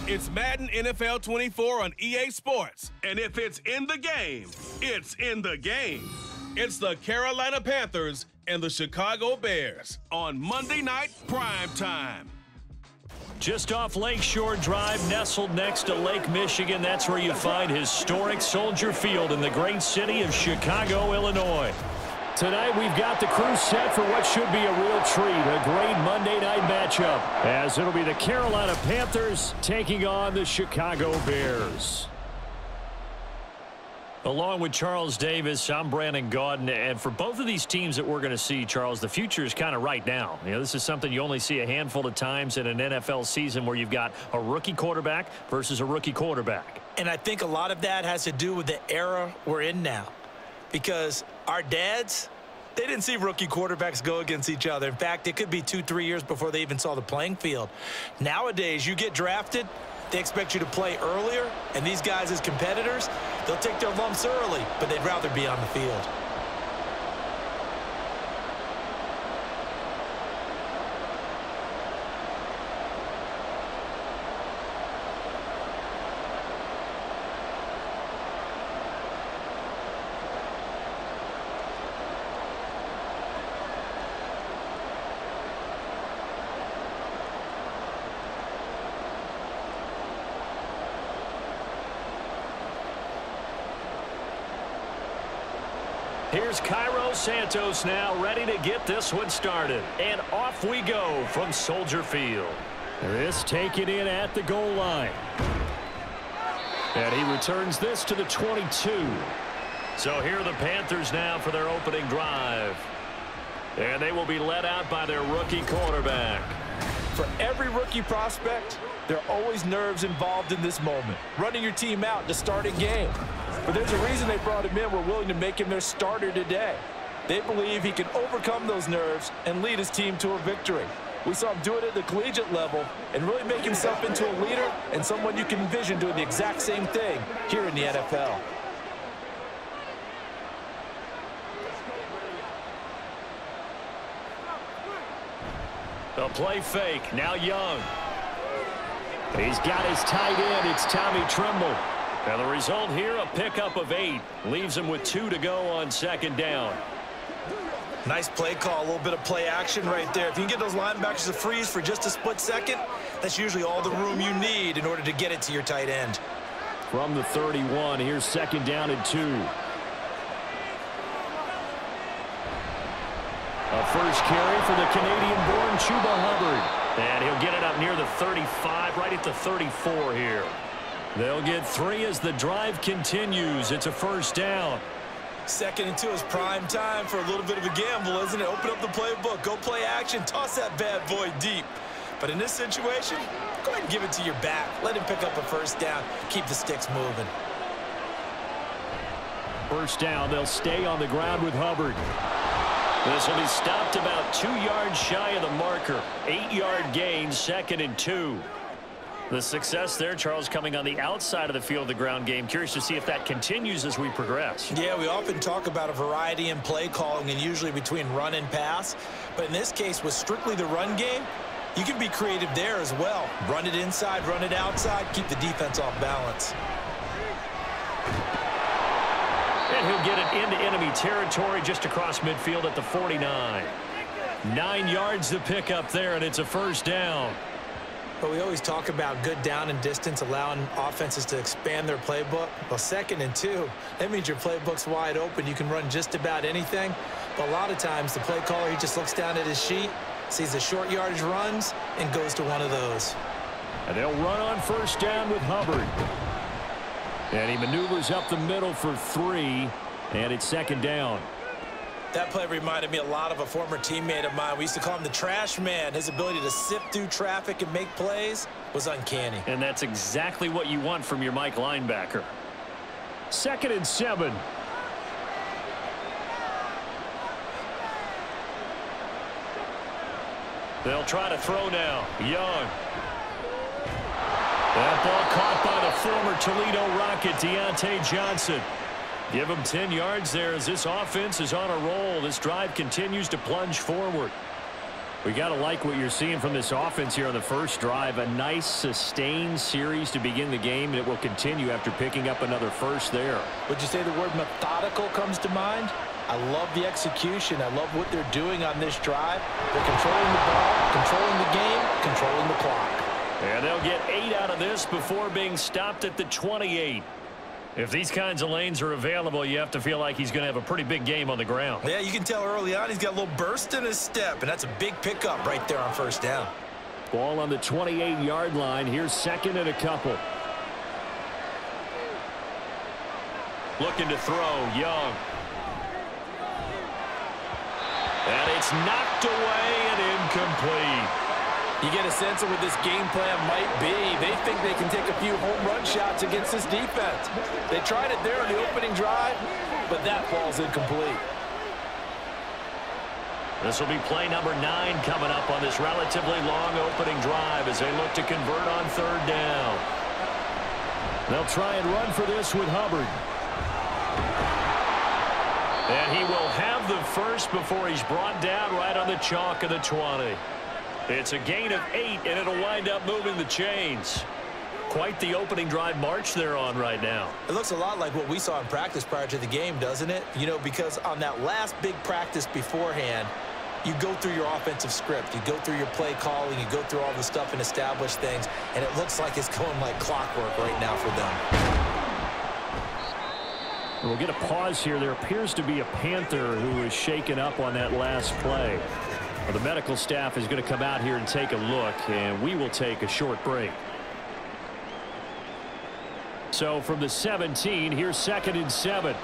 It's Madden NFL 24 on EA Sports. And if it's in the game, it's in the game. It's the Carolina Panthers and the Chicago Bears on Monday Night Prime Time. Just off Lakeshore Drive, nestled next to Lake Michigan, that's where you find historic Soldier Field in the great city of Chicago, Illinois. Tonight, we've got the crew set for what should be a real treat, a great Monday night matchup, as it'll be the Carolina Panthers taking on the Chicago Bears. Along with Charles Davis, I'm Brandon Gaudin, and for both of these teams that we're going to see, Charles, the future is kind of right now. You know, this is something you only see a handful of times in an NFL season where you've got a rookie quarterback versus a rookie quarterback. And I think a lot of that has to do with the era we're in now. Because our dads, they didn't see rookie quarterbacks go against each other. In fact, it could be 2-3 years before they even saw the playing field. Nowadays, you get drafted, they expect you to play earlier, and these guys as competitors, they'll take their lumps early, but they'd rather be on the field. Here's Cairo Santos now ready to get this one started. And off we go from Soldier Field. This taken in at the goal line. And he returns this to the 22. So here are the Panthers now for their opening drive. And they will be led out by their rookie quarterback. For every rookie prospect, there are always nerves involved in this moment. Running your team out to start a game. But there's a reason they brought him in. We're willing to make him their starter today. They believe he can overcome those nerves and lead his team to a victory. We saw him do it at the collegiate level and really make himself into a leader and someone you can envision doing the exact same thing here in the NFL. A play fake. Now Young. He's got his tight end. It's Tommy Tremble. And the result here, a pickup of 8. Leaves him with 2 to go on second down. Nice play call, a little bit of play action right there. If you can get those linebackers to freeze for just a split second, that's usually all the room you need in order to get it to your tight end. From the 31, here's second down and 2. A first carry for the Canadian-born Chuba Hubbard. And he'll get it up near the 35, right at the 34 here. They'll get 3 as the drive continues. It's a first down. 2nd and 2 is prime time for a little bit of a gamble, isn't it? Open up the playbook, go play action, toss that bad boy deep. But in this situation, go ahead and give it to your back. Let him pick up a first down. Keep the sticks moving. First down, they'll stay on the ground with Hubbard. This will be stopped about 2 yards shy of the marker. 8-yard gain, 2nd and 2. The success there, Charles, coming on the outside of the field of the ground game. Curious to see if that continues as we progress. Yeah, we often talk about a variety in play calling and usually between run and pass. But in this case, with strictly the run game, you can be creative there as well. Run it inside, run it outside, keep the defense off balance. And he'll get it into enemy territory just across midfield at the 49. 9 yards to pick up there, and it's a first down. But we always talk about good down and distance, allowing offenses to expand their playbook. Well, 2nd and 2, that means your playbook's wide open. You can run just about anything. But a lot of times, the play caller, he just looks down at his sheet, sees the short yardage runs, and goes to one of those. And they'll run on first down with Hubbard. And he maneuvers up the middle for 3, and it's 2nd down. That play reminded me a lot of a former teammate of mine. We used to call him the trash man. His ability to sift through traffic and make plays was uncanny. And that's exactly what you want from your Mike linebacker. 2nd and 7. They'll try to throw now. Young. That ball caught by the former Toledo Rocket, Deontay Johnson. Give him 10 yards there as this offense is on a roll. This drive continues to plunge forward. We got to like what you're seeing from this offense here on the first drive. A nice, sustained series to begin the game, and it will continue after picking up another first there. Would you say the word methodical comes to mind? I love the execution. I love what they're doing on this drive. They're controlling the ball, controlling the game, controlling the clock. And they'll get 8 out of this before being stopped at the 28. If these kinds of lanes are available, you have to feel like he's going to have a pretty big game on the ground. Yeah, you can tell early on he's got a little burst in his step, and that's a big pickup right there on first down. Ball on the 28-yard line. Here's second and a couple. Looking to throw, Young. And it's knocked away and incomplete. You get a sense of what this game plan might be. They think they can take a few home run shots against this defense. They tried it there in the opening drive, but that falls incomplete. This will be play number 9 coming up on this relatively long opening drive as they look to convert on third down. They'll try and run for this with Hubbard. And he will have the first before he's brought down right on the chalk of the 20. It's a gain of 8, and it'll wind up moving the chains. Quite the opening drive march they're on right now. It looks a lot like what we saw in practice prior to the game, doesn't it? You know, because on that last big practice beforehand, you go through your offensive script. You go through your play calling. You go through all the stuff and establish things, and it looks like it's going like clockwork right now for them. We'll get a pause here. There appears to be a Panther who is shaken up on that last play. Well, the medical staff is going to come out here and take a look, and we will take a short break. So from the 17, here's second and 7.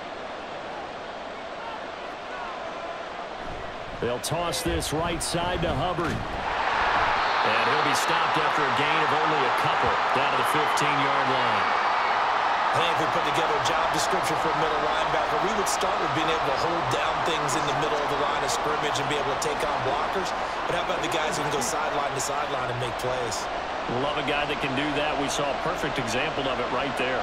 They'll toss this right side to Hubbard. And he'll be stopped after a gain of only a couple down to the 15-yard line. I think if we put together a job description for a middle linebacker, we would start with being able to hold down things in the middle of the line of scrimmage and be able to take on blockers. But how about the guys who can go sideline to sideline and make plays? Love a guy that can do that. We saw a perfect example of it right there.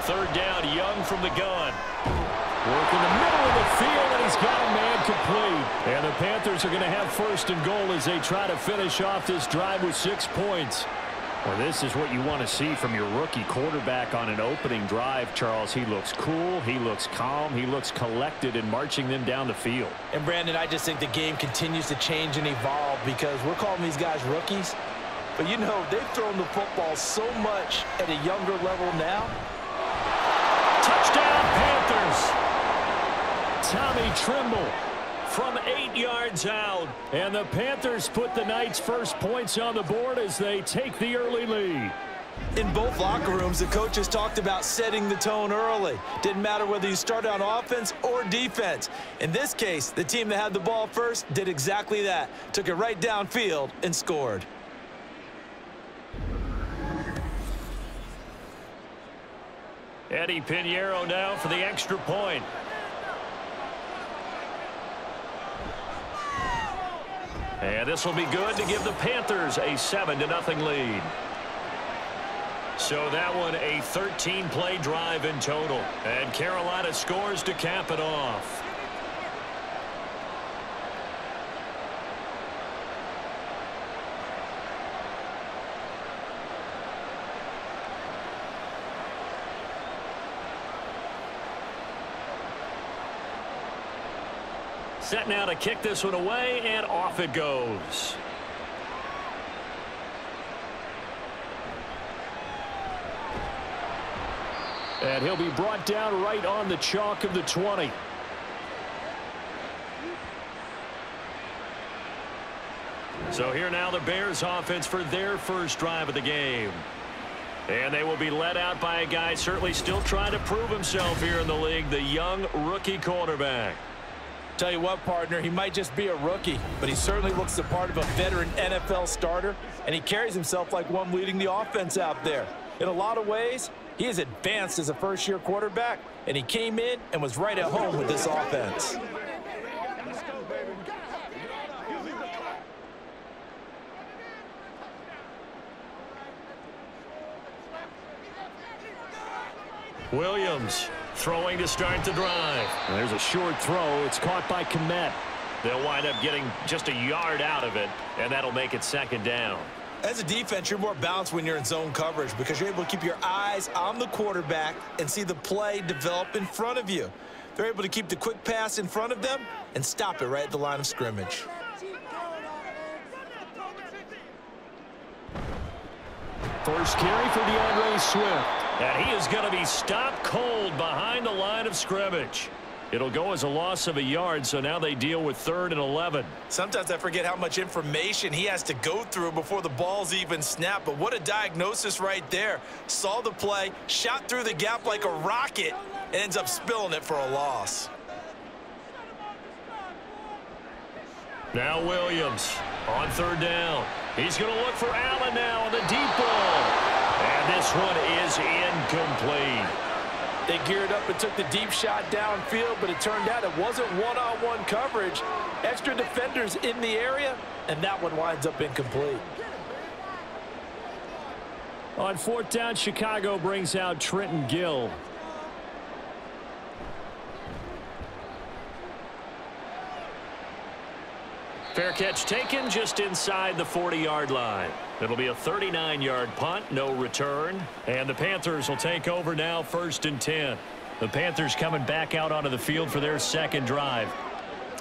Third down, Young from the gun. Work in the middle of the field, and he's got a man complete. And the Panthers are going to have first and goal as they try to finish off this drive with 6 points. Well, this is what you want to see from your rookie quarterback on an opening drive, Charles. He looks cool, he looks calm, he looks collected in marching them down the field. And, Brandon, I just think the game continues to change and evolve because we're calling these guys rookies. But, you know, they've thrown the football so much at a younger level now. Touchdown, Panthers! Tommy Trimble from 8 yards out. And the Panthers put the Knights' first points on the board as they take the early lead. In both locker rooms, the coaches talked about setting the tone early. Didn't matter whether you started on offense or defense. In this case, the team that had the ball first did exactly that. Took it right downfield and scored. Eddie Pinheiro now for the extra point. And this will be good to give the Panthers a 7-0 lead. So that one a 13-play drive in total. And Carolina scores to cap it off. Set now to kick this one away, and off it goes. And he'll be brought down right on the chalk of the 20. So here now the Bears offense for their first drive of the game. And they will be led out by a guy certainly still trying to prove himself here in the league, the young rookie quarterback. Tell you what, partner, he might just be a rookie, but he certainly looks the part of a veteran NFL starter, and he carries himself like one leading the offense out there. In a lot of ways, he is advanced as a first-year quarterback, and he came in and was right at home with this offense. Williams throwing to start the drive. There's a short throw. It's caught by Kmet. They'll wind up getting just a yard out of it, and that'll make it second down. As a defense, you're more balanced when you're in zone coverage because you're able to keep your eyes on the quarterback and see the play develop in front of you. They're able to keep the quick pass in front of them and stop it right at the line of scrimmage. First carry for DeAndre Swift. And he is going to be stopped cold behind the line of scrimmage. It'll go as a loss of a yard, so now they deal with 3rd and 11. Sometimes I forget how much information he has to go through before the ball's even snapped, but what a diagnosis right there. Saw the play, shot through the gap like a rocket, and ends up spilling it for a loss. Now Williams on 3rd down. He's going to look for Allen now on the deep ball. And this one is incomplete. They geared up and took the deep shot downfield, but it turned out it wasn't one-on-one coverage. Extra defenders in the area, and that one winds up incomplete. On 4th down, Chicago brings out Trenton Gill. Fair catch taken just inside the 40-yard line. It'll be a 39-yard punt, no return. And the Panthers will take over now, 1st and 10. The Panthers coming back out onto the field for their second drive.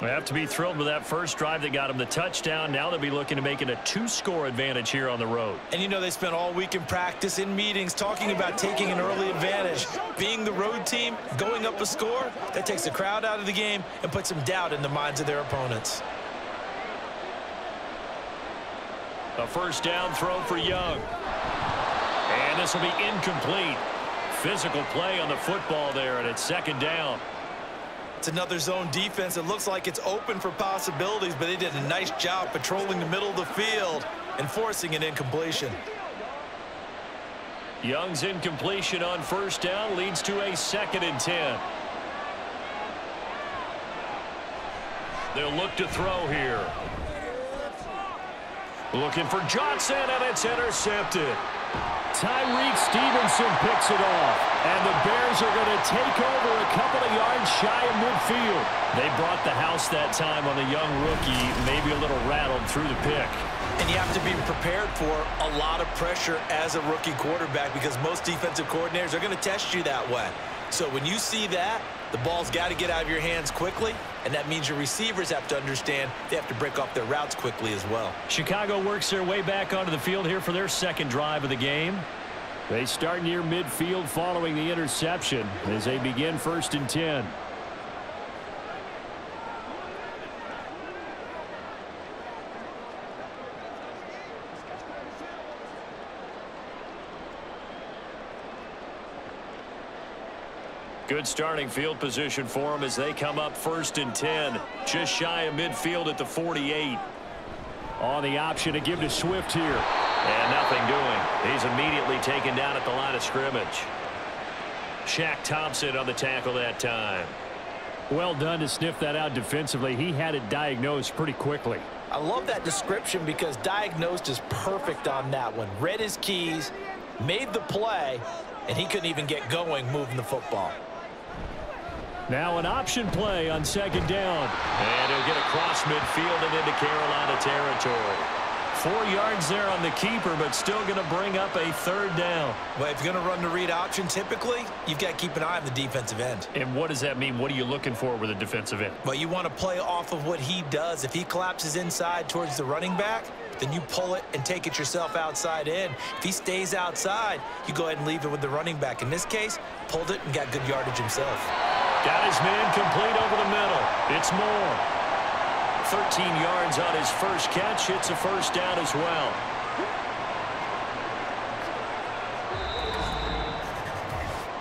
They have to be thrilled with that first drive that got them the touchdown. Now they'll be looking to make it a 2-score advantage here on the road. And you know they spent all week in practice, in meetings, talking about taking an early advantage. Being the road team, going up a score, that takes the crowd out of the game and puts some doubt in the minds of their opponents. A first down throw for Young. And this will be incomplete. Physical play on the football there, and it's 2nd down. It's another zone defense. It looks like it's open for possibilities, but they did a nice job patrolling the middle of the field and forcing an incompletion. Young's incompletion on 1st down leads to a 2nd and 10. They'll look to throw here. Looking for Johnson, and it's intercepted. Tyreek Stevenson picks it off, and the Bears are going to take over a couple of yards shy of midfield. They brought the house that time on the young rookie, maybe a little rattled through the pick. And you have to be prepared for a lot of pressure as a rookie quarterback because most defensive coordinators are going to test you that way. So when you see that, the ball's got to get out of your hands quickly, and that means your receivers have to understand they have to break off their routes quickly as well. Chicago works their way back onto the field here for their second drive of the game. They start near midfield following the interception as they begin 1st and 10. Good starting field position for them as they come up 1st and 10. Just shy of midfield at the 48. On the option to give to Swift here. And nothing doing. He's immediately taken down at the line of scrimmage. Shaq Thompson on the tackle that time. Well done to sniff that out defensively. He had it diagnosed pretty quickly. I love that description because diagnosed is perfect on that one. Read his keys, made the play, and he couldn't even get going moving the football. Now an option play on 2nd down. And he'll get across midfield and into Carolina territory. 4 yards there on the keeper, but still going to bring up a 3rd down. Well, if you're going to run the read option, typically, you've got to keep an eye on the defensive end. And what does that mean? What are you looking for with a defensive end? Well, you want to play off of what he does. If he collapses inside towards the running back, then you pull it and take it yourself outside in. If he stays outside, you go ahead and leave it with the running back. In this case, pulled it and got good yardage himself. Got his man complete over the middle. It's Moore. 13 yards on his first catch. It's a first down as well.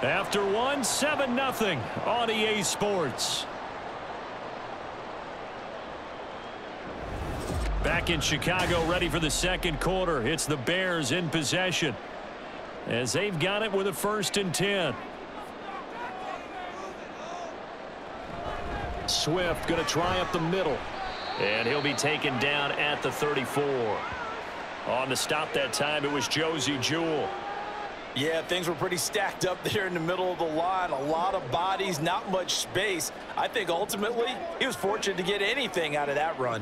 After one, 7-0 on EA Sports. Back in Chicago, ready for the second quarter. It's the Bears in possession as they've got it with a 1st and 10. Swift going to try up the middle. And he'll be taken down at the 34. On the stop that time, it was Josie Jewell. Yeah, things were pretty stacked up there in the middle of the line. A lot of bodies, not much space. I think ultimately he was fortunate to get anything out of that run.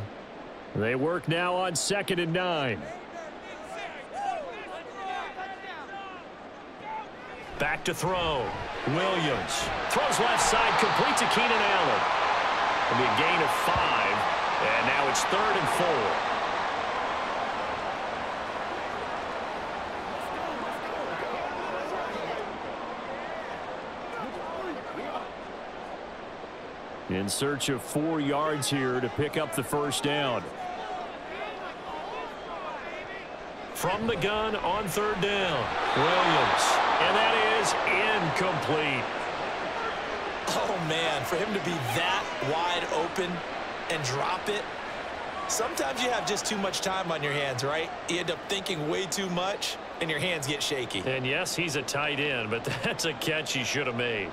They work now on 2nd and 9. Back to throw. Williams throws left side, complete to Keenan Allen. It'll be a gain of 5, and now it's 3rd and 4. In search of 4 yards here to pick up the first down. From the gun on 3rd down. Williams. And that is incomplete. Oh, man, for him to be that wide open and drop it. Sometimes you have just too much time on your hands, right? You end up thinking way too much, and your hands get shaky. And yes, he's a tight end, but that's a catch he should have made.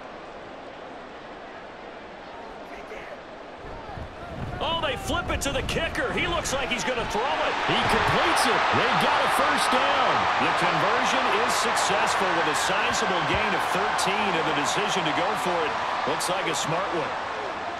Oh, they flip it to the kicker. He looks like he's going to throw it. He completes it. They got a first down. The conversion is successful with a sizable gain of 13, and the decision to go for it looks like a smart one.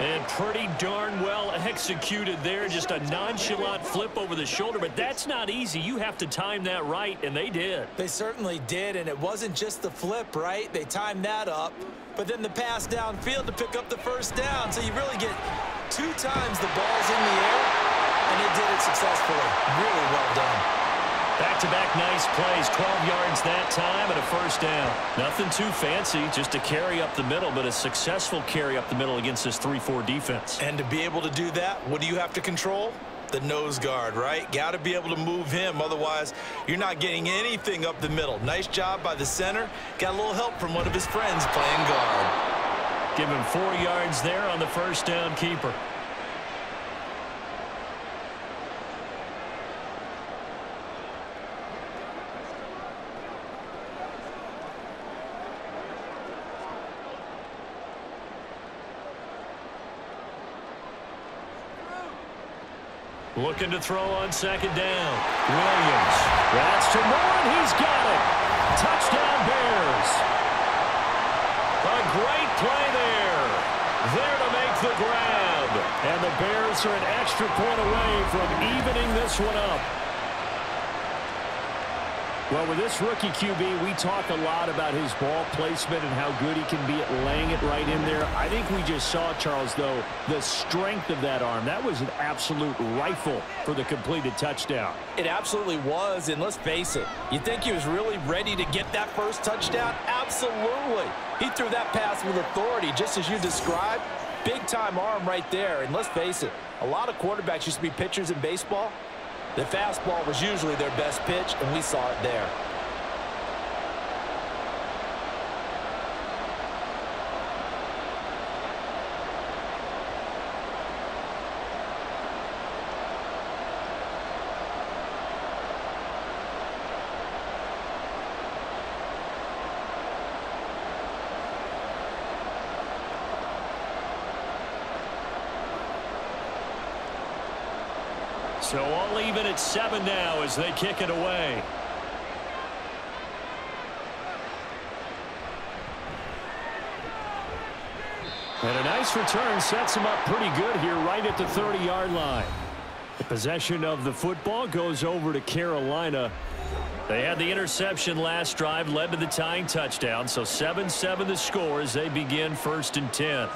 And pretty darn well executed there. Just a nonchalant flip over the shoulder, but that's not easy. You have to time that right, and they did. They certainly did, and it wasn't just the flip, right? They timed that up, but then the pass downfield to pick up the first down. So you really get 2 times the ball's in the air, and they did it successfully. Really well done. Back-to-back nice plays, 12 yards that time and a first down. Nothing too fancy, just a carry up the middle, but a successful carry up the middle against this 3-4 defense. And to be able to do that, what do you have to control? The nose guard, right? Got to be able to move him, otherwise you're not getting anything up the middle. Nice job by the center. Got a little help from one of his friends playing guard. Give him 4 yards there on the first down keeper. Looking to throw on 2nd down. Williams. That's to Moore, and he's got it. Touchdown, Bears. A great play there. There to make the grab. And the Bears are an extra point away from evening this one up. Well, with this rookie QB, we talk a lot about his ball placement and how good he can be at laying it right in there. I think we just saw, Charles, though, the strength of that arm. That was an absolute rifle for the completed touchdown. It absolutely was, and let's face it, you think he was really ready to get that first touchdown? Absolutely. He threw that pass with authority, just as you described. Big-time arm right there, and let's face it, a lot of quarterbacks used to be pitchers in baseball. The fastball was usually their best pitch, and we saw it there. So all even at 7 now as they kick it away. And a nice return sets them up pretty good here right at the 30-yard line. The possession of the football goes over to Carolina. They had the interception last drive, led to the tying touchdown. So 7-7 the score as they begin 1st and 10.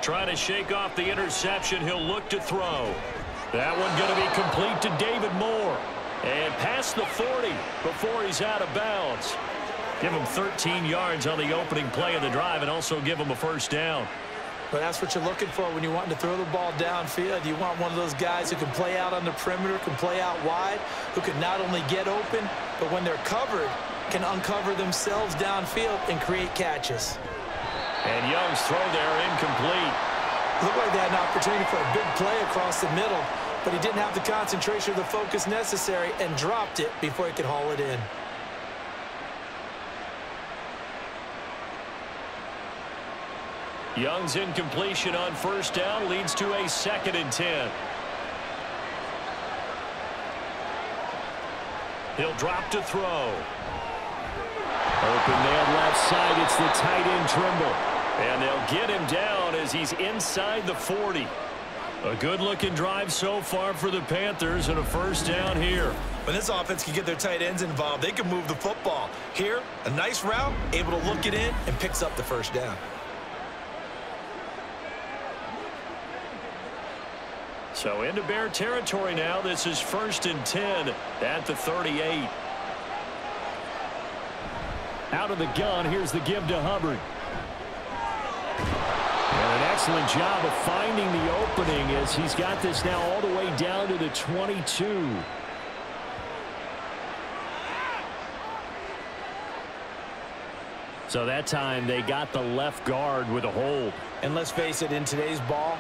Trying to shake off the interception. He'll look to throw. That one going to be complete to David Moore. And past the 40 before he's out of bounds. Give him 13 yards on the opening play of the drive and also give him a first down. But that's what you're looking for when you want to throw the ball downfield. You want one of those guys who can play out on the perimeter, can play out wide, who can not only get open, but when they're covered, can uncover themselves downfield and create catches. And Young's throw there incomplete. Looked like they had an opportunity for a big play across the middle, but he didn't have the concentration or the focus necessary and dropped it before he could haul it in. Young's incompletion on first down leads to a 2nd and 10. He'll drop to throw. Open man left side. It's the tight end Trimble. And they'll get him down as he's inside the 40. A good-looking drive so far for the Panthers and a first down here. When this offense can get their tight ends involved, they can move the football. Here, a nice route, able to look it in, and picks up the first down. So into Bear territory now. This is 1st and 10 at the 38. Out of the gun, here's the give to Hubbard. And an excellent job of finding the opening as he's got this now all the way down to the 22. So that time they got the left guard with a hold. And let's face it, in today's ball,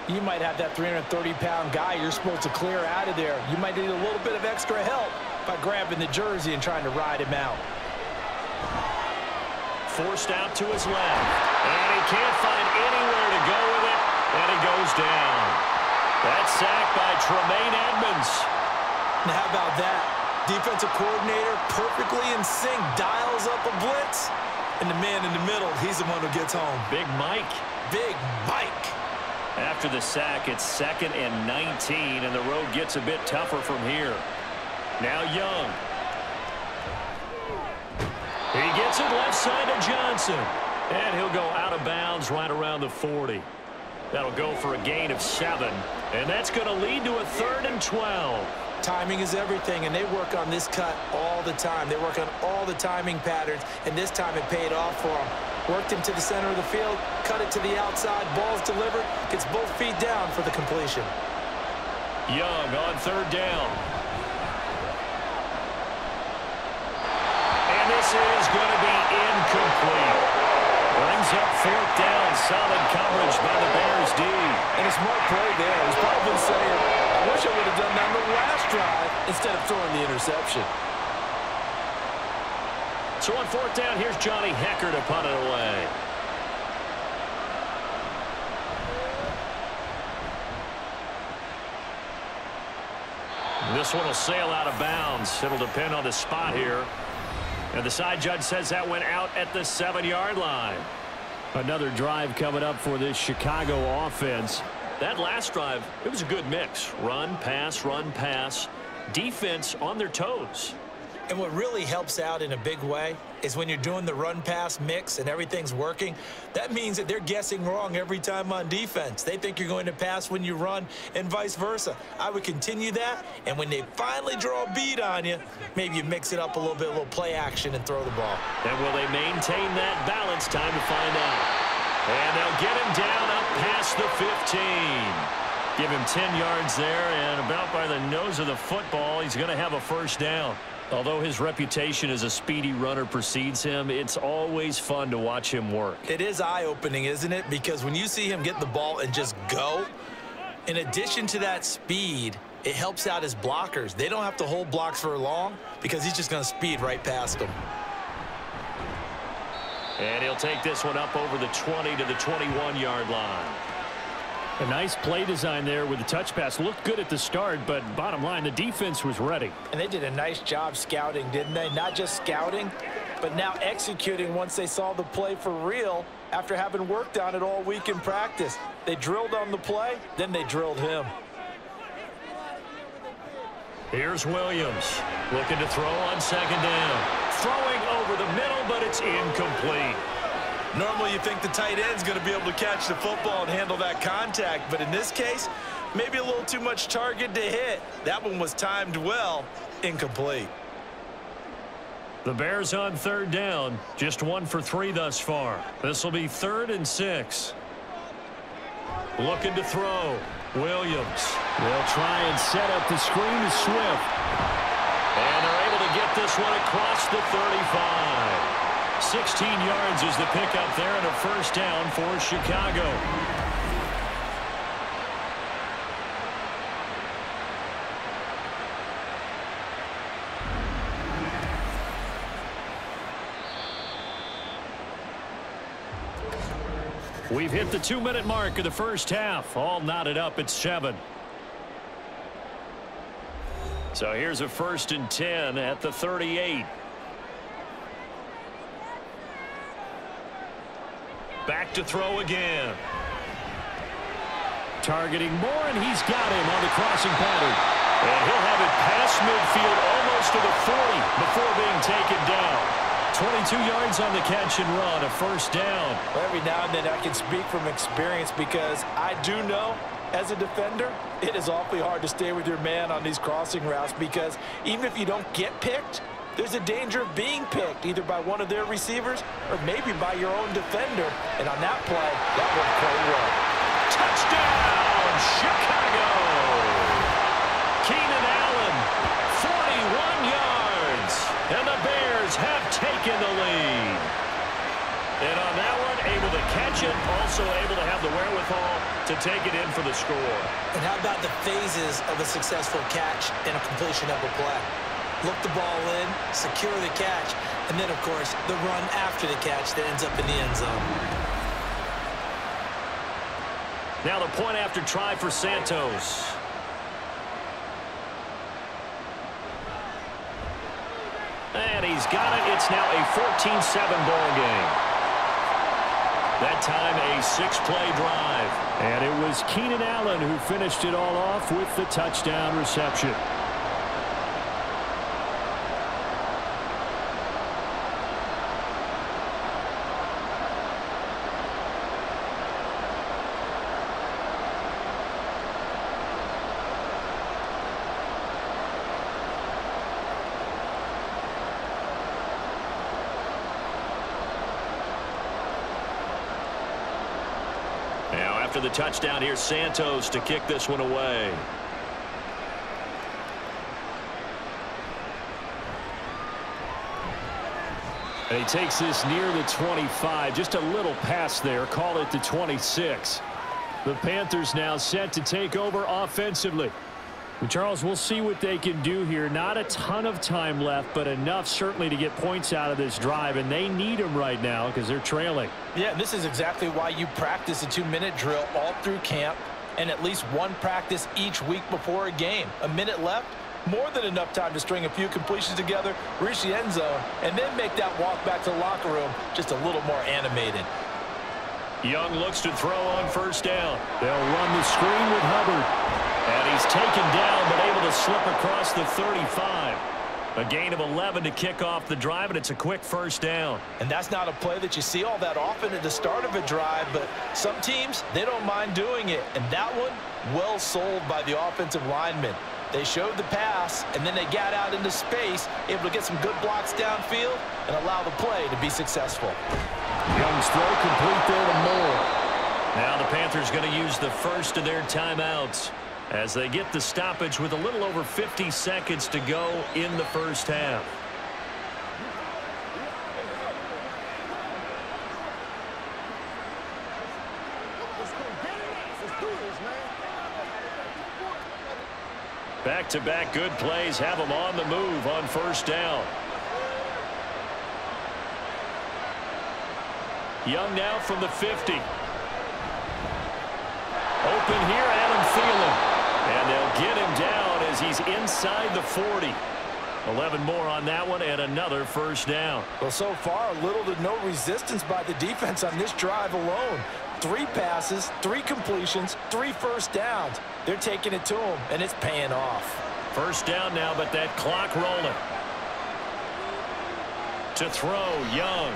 you might have that 330-pound guy you're supposed to clear out of there. You might need a little bit of extra help by grabbing the jersey and trying to ride him out. Forced out to his left. And he can't find anywhere to go with it. And he goes down. That's sacked by Tremaine Edmonds. Now how about that? Defensive coordinator perfectly in sync, dials up a blitz. And the man in the middle, he's the one who gets home. Big Mike. Big Mike. After the sack, it's 2nd and 19, and the road gets a bit tougher from here. Now Young. He gets it left side to Johnson. And he'll go out of bounds right around the 40. That'll go for a gain of 7. And that's going to lead to a 3rd and 12. Timing is everything, and they work on this cut all the time. They work on all the timing patterns, and this time it paid off for them. Worked him to the center of the field, cut it to the outside, ball's delivered, gets both feet down for the completion. Young on 3rd down. And this is going to be incomplete. Brings up 4th down, solid coverage by the Bears D. And a smart play there. He's probably been saying, I wish I would have done that on the last drive instead of throwing the interception. So on 4th down, here's Johnny Hecker to punt it away. This one will sail out of bounds. It'll depend on the spot here. And the side judge says that went out at the 7-yard line. Another drive coming up for this Chicago offense. That last drive, it was a good mix. Run, pass, defense on their toes. And what really helps out in a big way is when you're doing the run-pass mix and everything's working, that means that they're guessing wrong every time on defense. They think you're going to pass when you run and vice versa. I would continue that, and when they finally draw a beat on you, maybe you mix it up a little bit, a little play action and throw the ball. And will they maintain that balance? Time to find out. And they'll get him down up past the 15. Give him 10 yards there, and about by the nose of the football, he's going to have a first down. Although his reputation as a speedy runner precedes him, it's always fun to watch him work. It is eye-opening, isn't it? Because when you see him get the ball and just go, in addition to that speed, it helps out his blockers. They don't have to hold blocks for long because he's just going to speed right past them. And he'll take this one up over the 20 to the 21-yard line. A nice play design there with the touch pass. Looked good at the start, but bottom line, the defense was ready. And they did a nice job scouting, didn't they? Not just scouting, but now executing once they saw the play for real after having worked on it all week in practice. They drilled on the play, then they drilled him. Here's Williams looking to throw on 2nd down. Throwing over the middle, but it's incomplete. Normally you think the tight end's going to be able to catch the football and handle that contact, but in this case, maybe a little too much target to hit. That one was timed well, incomplete. The Bears on 3rd down, just 1 for 3 thus far. This will be 3rd and 6. Looking to throw, Williams. They'll try and set up the screen to Swift. And they're able to get this one across the 35. 16 yards is the pickup there and a first down for Chicago. We've hit the 2-minute mark of the first half. All knotted up at 7. So here's a 1st and 10 at the 38. Back to throw again. Targeting Moore, and he's got him on the crossing pattern. And he'll have it past midfield almost to the 40 before being taken down. 22 yards on the catch and run, a 1st down. Well, every now and then I can speak from experience because I do know as a defender it is awfully hard to stay with your man on these crossing routes because even if you don't get picked, there's a danger of being picked either by one of their receivers or maybe by your own defender. And on that play, that worked quite well. Touchdown, Chicago! Keenan Allen, 41 yards, and the Bears have taken the lead. And on that one, able to catch it, also able to have the wherewithal to take it in for the score. And how about the phases of a successful catch and a completion of a play? Look the ball in, secure the catch, and then, of course, the run after the catch that ends up in the end zone. Now the point after try for Santos. And he's got it. It's now a 14-7 ball game. That time a 6-play drive. And it was Keenan Allen who finished it all off with the touchdown reception. After the touchdown, here's Santos to kick this one away. And he takes this near the 25. Just a little pass there. Call it the 26. The Panthers now set to take over offensively. And Charles, we'll see what they can do here. Not a ton of time left, but enough certainly to get points out of this drive. And they need them right now because they're trailing. Yeah, this is exactly why you practice a 2-minute drill all through camp and at least one practice each week before a game. A minute left, more than enough time to string a few completions together, reach the end zone, and then make that walk back to the locker room just a little more animated. Young looks to throw on 1st down. They'll run the screen with Hubbard. And he's taken down, but able to slip across the 35. A gain of 11 to kick off the drive, and it's a quick 1st down. And that's not a play that you see all that often at the start of a drive, but some teams, they don't mind doing it. And that one, well sold by the offensive lineman. They showed the pass, and then they got out into space, able to get some good blocks downfield and allow the play to be successful. Young's throw complete there to Moore. Now the Panthers going to use the first of their timeouts as they get the stoppage with a little over 50 seconds to go in the first half. Back-to-back good plays have them on the move on 1st down. Young now from the 50. Open here, Adam Thielen. And they'll get him down as he's inside the 40. 11 more on that one and another 1st down. Well, so far, little to no resistance by the defense on this drive alone. 3 passes, 3 completions, 3 1st downs. They're taking it to him, and it's paying off. 1st down now, but that clock rolling. To throw, Young.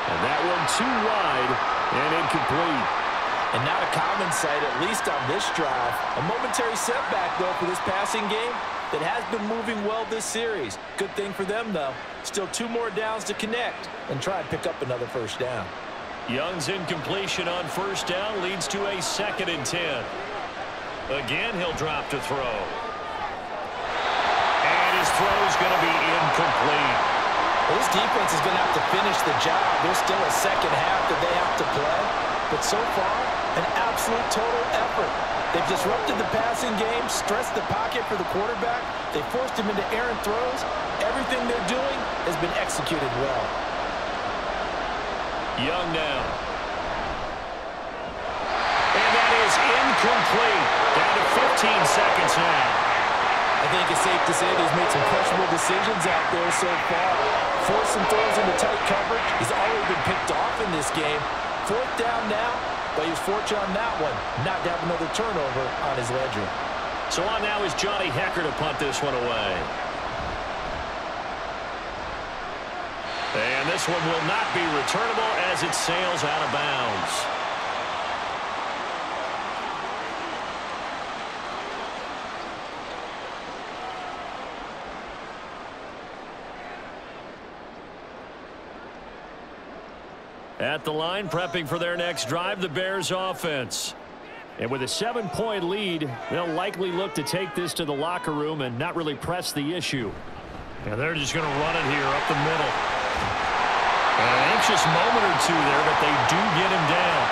And that one too wide and incomplete. And not a common sight, at least on this drive. A momentary setback, though, for this passing game that has been moving well this series. Good thing for them, though. Still 2 more downs to connect and try and pick up another 1st down. Young's incompletion on 1st down leads to a 2nd and 10. Again, he'll drop to throw. And his throw's going to be incomplete. Well, this defense is going to have to finish the job. There's still a second half that they have to play. But so far, an absolute total effort. They've disrupted the passing game, stressed the pocket for the quarterback. They forced him into errant throws. Everything they're doing has been executed well. Young now. And that is incomplete. Down to 15 seconds now. I think it's safe to say that he's made some questionable decisions out there so far. Forced some throws into tight coverage. He's already been picked off in this game. 4th down now, but he was fortunate on that one, not to have another turnover on his ledger. So on now is Johnny Hecker to punt this one away. And this one will not be returnable as it sails out of bounds. At the line, prepping for their next drive, the Bears offense. And with a 7-point lead, they'll likely look to take this to the locker room and not really press the issue. And they're just going to run it here up the middle. An anxious moment or two there, but they do get him down.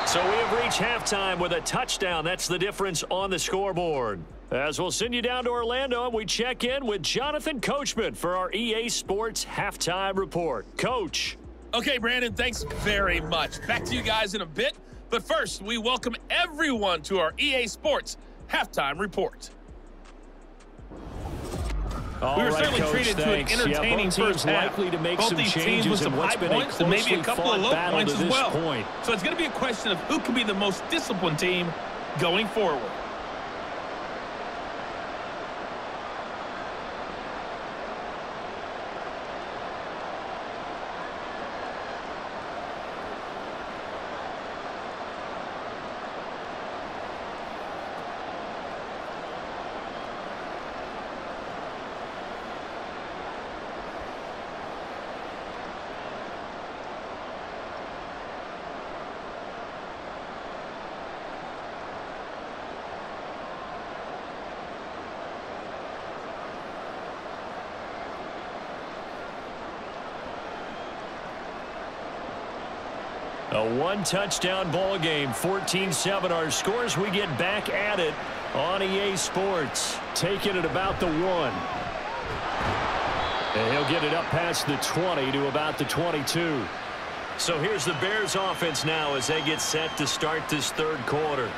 So we have reached halftime with a touchdown. That's the difference on the scoreboard. As we'll send you down to Orlando, and we check in with Jonathan Coachman for our EA Sports Halftime Report. Coach. Okay, Brandon, thanks very much. Back to you guys in a bit. But first, we welcome everyone to our EA Sports Halftime Report. We were certainly Coach, treated to an entertaining first half. Likely to make both some these teams changes with some high points and maybe a couple of low points as well. So it's going to be a question of who can be the most disciplined team going forward. A one-touchdown ball game, 14-7 our scores. We get back at it on EA Sports. Taking it about the 1. And he'll get it up past the 20 to about the 22. So here's the Bears offense now as they get set to start this third quarter.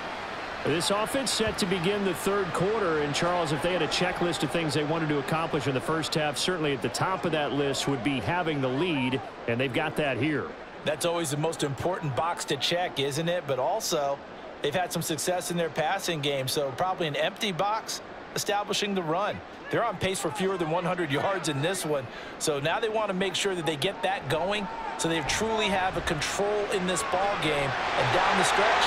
This offense set to begin the third quarter. And, Charles, if they had a checklist of things they wanted to accomplish in the first half, certainly at the top of that list would be having the lead, and they've got that here. That's always the most important box to check, isn't it? But also, they've had some success in their passing game, so probably an empty box establishing the run. They're on pace for fewer than 100 yards in this one, so now they want to make sure that they get that going so they truly have a control in this ball game, and down the stretch,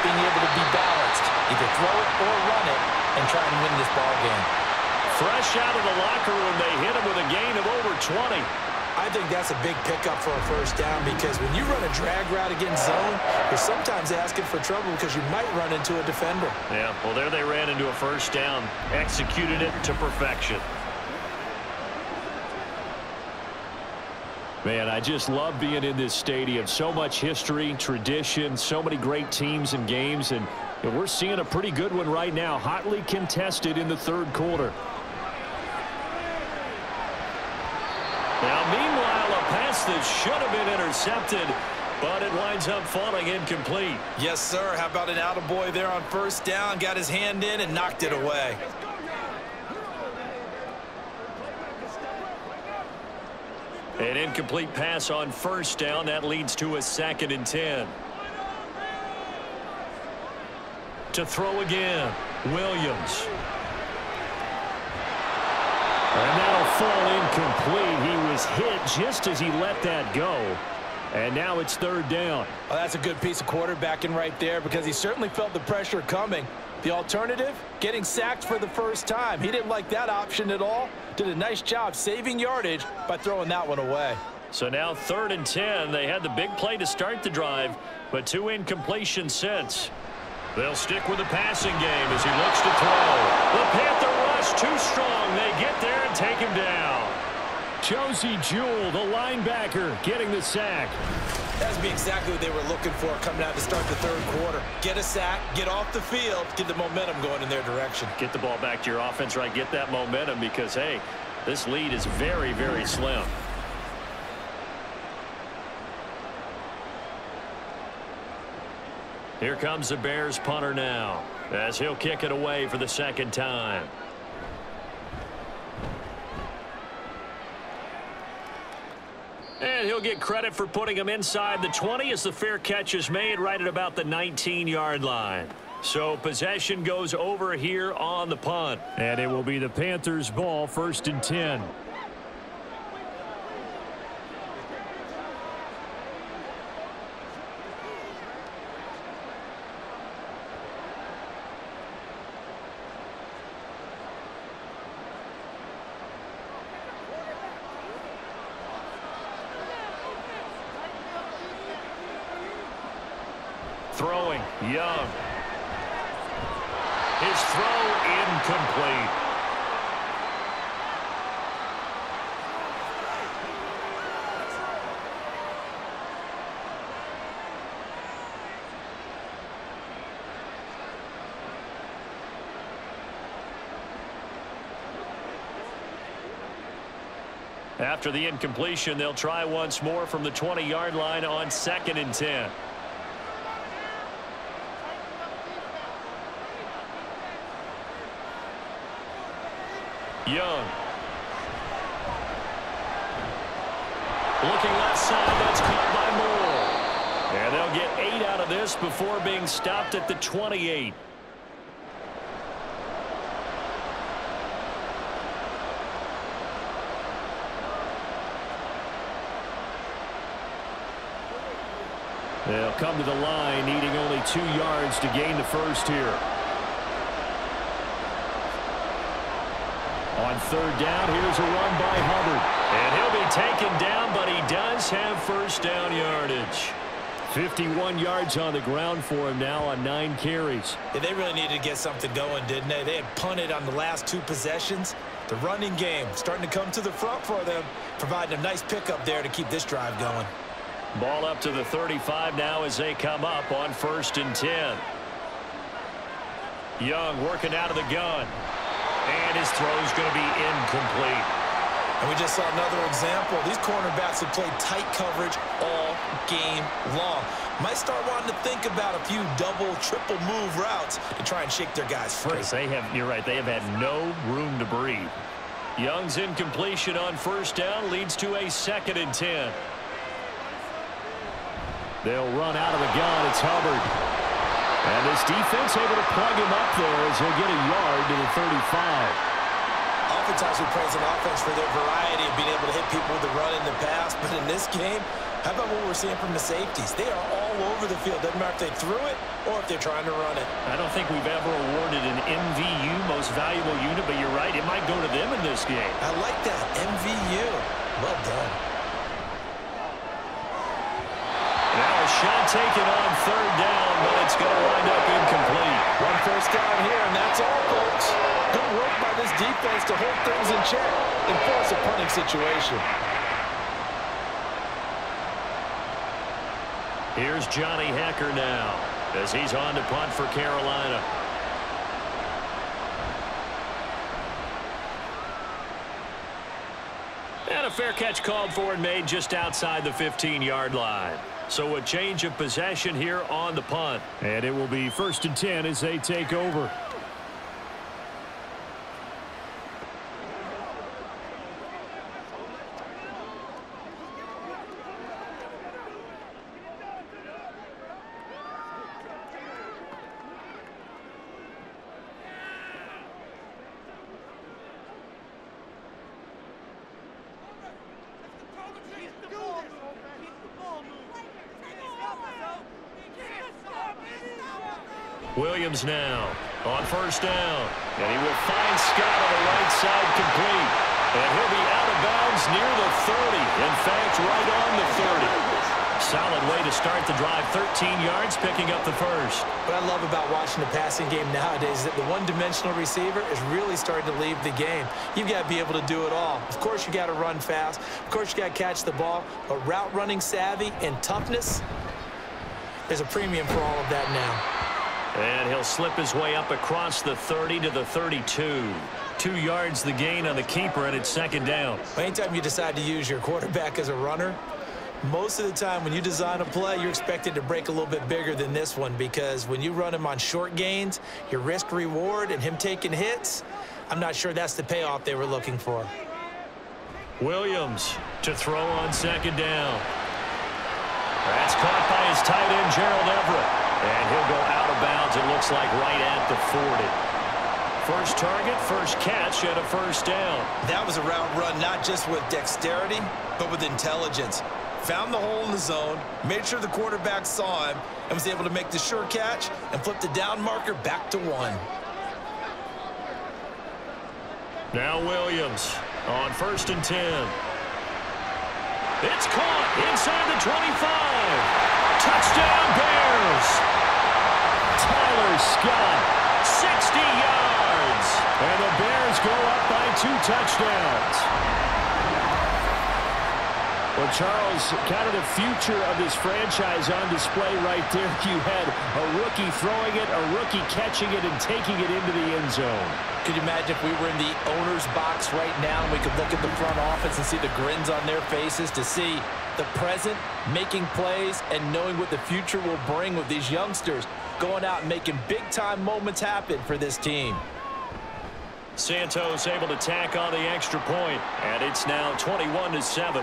being able to be balanced, either throw it or run it, and try and win this ball game. Fresh out of the locker room, they hit him with a gain of over 20. I think that's a big pickup for a first down because when you run a drag route against zone, you're sometimes asking for trouble because you might run into a defender. Yeah, well, there they ran into a first down, executed it to perfection. Man, I just love being in this stadium. So much history, tradition, so many great teams and games, and we're seeing a pretty good one right now, hotly contested in the third quarter. Now, meanwhile, a pass that should have been intercepted, but it winds up falling incomplete. Yes, sir. How about an attaboy there on first down? Got his hand in and knocked it away. An incomplete pass on first down. That leads to a 2nd and 10. To throw again, Williams. And that'll fall incomplete. He was hit just as he let that go. And now it's 3rd down. Well, that's a good piece of quarterbacking right there because he certainly felt the pressure coming. The alternative, getting sacked for the first time. He didn't like that option at all. Did a nice job saving yardage by throwing that one away. So now 3rd and 10. They had the big play to start the drive, but 2 incompletions since. They'll stick with the passing game as he looks to throw. The Panther rush too strong. They get there and take him down. Josie Jewell, the linebacker, getting the sack. That would be exactly what they were looking for coming out to start the third quarter. Get a sack, get off the field, get the momentum going in their direction. Get the ball back to your offense, right? Get that momentum because, hey, this lead is very, very slim. Here comes the Bears punter now as he'll kick it away for the second time. And he'll get credit for putting him inside the 20 as the fair catch is made right at about the 19-yard line. So possession goes over here on the punt. And it will be the Panthers' ball, 1st and 10. Throwing, Young. His throw incomplete. After the incompletion, they'll try once more from the 20-yard line on 2nd and 10. Young. Looking left side, that's caught by Moore. And they'll get 8 out of this before being stopped at the 28. They'll come to the line, needing only 2 yards to gain the first here. On 3rd down, here's a run by Hubbard. And he'll be taken down, but he does have first down yardage. 51 yards on the ground for him now on 9 carries. Yeah, they really needed to get something going, didn't they? They had punted on the last 2 possessions. The running game starting to come to the front for them, providing a nice pickup there to keep this drive going. Ball up to the 35 now as they come up on 1st and 10. Young working out of the gun. And his throw is going to be incomplete. And we just saw another example. These cornerbacks have played tight coverage all game long. Might start wanting to think about a few double, triple move routes to try and shake their guys free. Yes, you're right, they have had no room to breathe. Young's incompletion on 1st down leads to a 2nd and 10. They'll run out of the gun. It's Hubbard. And this defense able to plug him up there as he'll get a yard to the 35. Oftentimes we praise an offense for their variety of being able to hit people with the run in the pass. But in this game, how about what we're seeing from the safeties? They are all over the field. Doesn't matter if they threw it or if they're trying to run it. I don't think we've ever awarded an MVU, most valuable unit, but you're right, it might go to them in this game. I like that, MVU. Well done. Now a shot taken on 3rd down, but it's going to wind up incomplete. 1 first down here, and that's all, folks. Good work by this defense to hold things in check and force a punting situation. Here's Johnny Hecker now as he's on to punt for Carolina. And a fair catch called for and made just outside the 15-yard line. So a change of possession here on the punt. And it will be 1st and 10 as they take over. Williams now on 1st down. And he will find Scott on the right side complete. And he'll be out of bounds near the 30. In fact, right on the 30. Solid way to start the drive. 13 yards, picking up the first. What I love about watching the passing game nowadays is that the one-dimensional receiver is really starting to leave the game. You've got to be able to do it all. Of course, you got to run fast. Of course, you got to catch the ball. But route running savvy and toughness, there's a premium for all of that now. And he'll slip his way up across the 30 to the 32. 2 yards the gain on the keeper, and it's second down. Anytime you decide to use your quarterback as a runner, most of the time when you design a play, you're expected to break a little bit bigger than this one, because when you run him on short gains, your risk-reward and him taking hits, I'm not sure that's the payoff they were looking for. Williams to throw on second down. That's caught by his tight end, Gerald Everett. And he'll go out of bounds, it looks like, right at the 40. First target, first catch, and a first down. That was a route run not just with dexterity, but with intelligence. Found the hole in the zone, made sure the quarterback saw him, and was able to make the sure catch and flip the down marker back to 1. Now Williams on 1st and 10. It's caught inside the 25. Touchdown Bears. Tyler Scott, 60 yards. And the Bears go up by 2 touchdowns. Well, Charles, kind of the future of this franchise on display right there. You had a rookie throwing it, a rookie catching it, and taking it into the end zone. Could you imagine if we were in the owner's box right now and we could look at the front office and see the grins on their faces, to see the present making plays and knowing what the future will bring with these youngsters going out and making big-time moments happen for this team. Santos able to tack on the extra point, and it's now 21-7.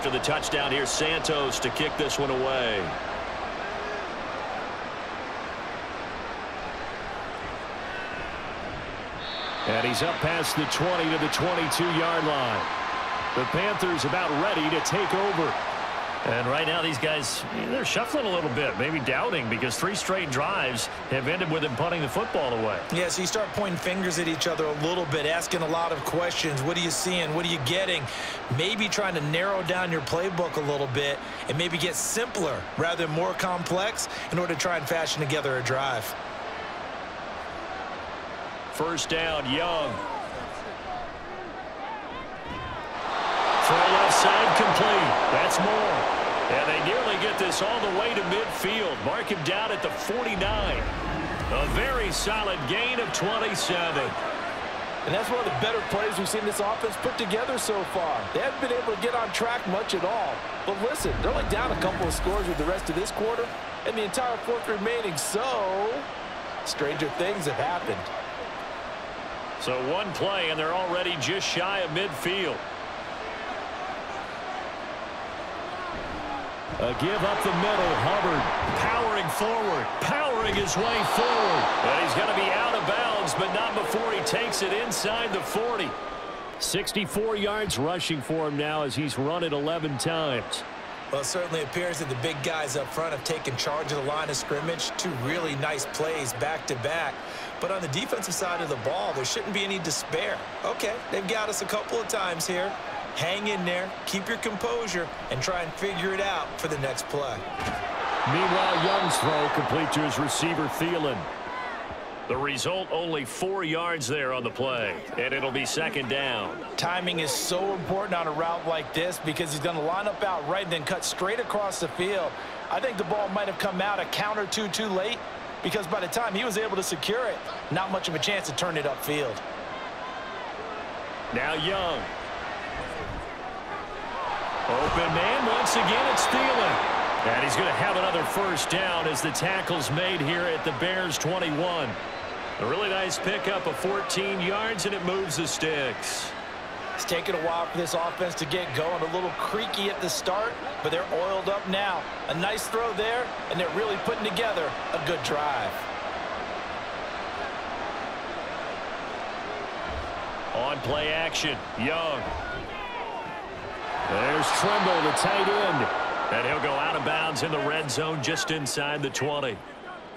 After the touchdown, here's Santos to kick this one away. And he's up past the 20 to the 22-yard line. The Panthers about ready to take over. And right now these guys, they're shuffling a little bit, maybe doubting, because 3 straight drives have ended with them punting the football away. Yeah, so you start pointing fingers at each other a little bit, asking a lot of questions. What are you seeing? What are you getting? Maybe trying to narrow down your playbook a little bit and maybe get simpler rather than more complex in order to try and fashion together a drive. First down, Young. Throw left side complete. That's more. And they nearly get this all the way to midfield. Mark him down at the 49. A very solid gain of 27. And that's one of the better plays we've seen this offense put together so far. They haven't been able to get on track much at all. But listen, they're only down a couple of scores with the rest of this quarter and the entire fourth remaining. So, stranger things have happened. So one play, and they're already just shy of midfield. A give up the middle. Hubbard powering forward, powering his way forward. And he's going to be out of bounds, but not before he takes it inside the 40. 64 yards rushing for him now as he's run it 11 times. Well, it certainly appears that the big guys up front have taken charge of the line of scrimmage. 2 really nice plays back-to-back. But on the defensive side of the ball, there shouldn't be any despair. Okay, they've got us a couple of times here. Hang in there, keep your composure, and try and figure it out for the next play. Meanwhile, Young's throw complete to his receiver, Thielen. The result, only 4 yards there on the play, and it'll be second down. Timing is so important on a route like this because he's going to line up out right and then cut straight across the field. I think the ball might have come out a count or two too late because by the time he was able to secure it, not much of a chance to turn it upfield. Now Young. Open man, once again it's Thielen. And he's going to have another first down as the tackle's made here at the Bears 21. A really nice pickup of 14 yards, and it moves the sticks. It's taken a while for this offense to get going. A little creaky at the start, but they're oiled up now. A nice throw there, and they're really putting together a good drive. On play action, Young. There's Trimble, the tight end. And he'll go out of bounds in the red zone just inside the 20.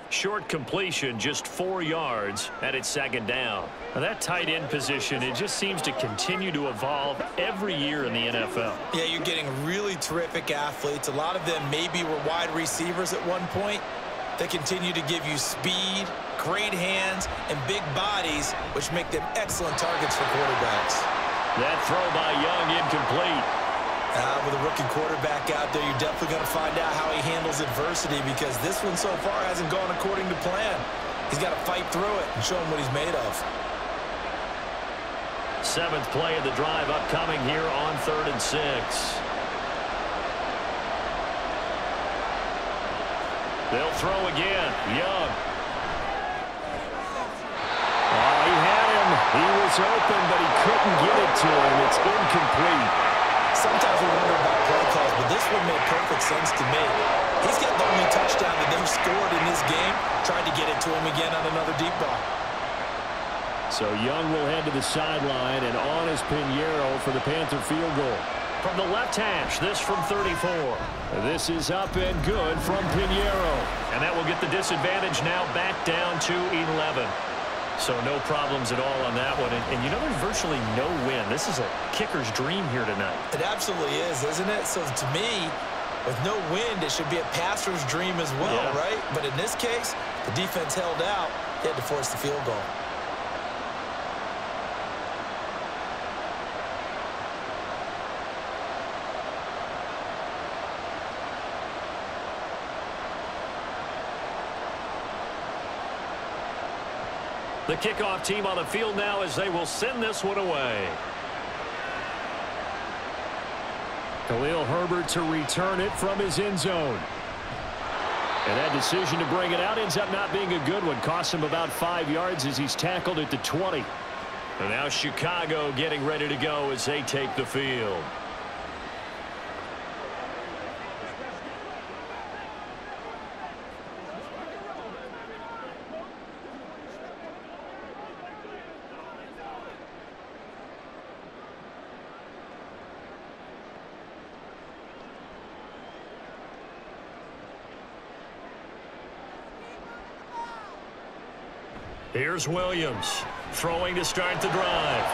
Short completion, just 4 yards, and it's second down. Now that tight end position, it just seems to continue to evolve every year in the NFL. Yeah, you're getting really terrific athletes. A lot of them maybe were wide receivers at one point. They continue to give you speed, great hands, and big bodies, which make them excellent targets for quarterbacks. That throw by Young incomplete. With a rookie quarterback out there, you're definitely going to find out how he handles adversity, because this one so far hasn't gone according to plan. He's got to fight through it and show him what he's made of. 7th play of the drive upcoming here on 3rd and 6. They'll throw again. Young. Oh, he had him. He was open, but he couldn't get it to him. It's incomplete. Sometimes we wonder about play calls, but this one made perfect sense to me. He's got the only touchdown that they've scored in this game. Tried to get it to him again on another deep ball. So Young will head to the sideline, and on is Pinheiro for the Panther field goal. From the left hash, this from 34. This is up and good from Pinheiro. And that will get the disadvantage now back down to 11. So no problems at all on that one. And you know, there's virtually no win. This is a kicker's dream here tonight. It absolutely is, isn't it? So to me, with no wind, it should be a passer's dream as well, yeah. Right? But in this case, the defense held out. They had to force the field goal. The kickoff team on the field now as they will send this one away. Khalil Herbert to return it from his end zone. And that decision to bring it out ends up not being a good one. Costs him about 5 yards as he's tackled at the 20. And now Chicago getting ready to go as they take the field. Here's Williams throwing to start the drive.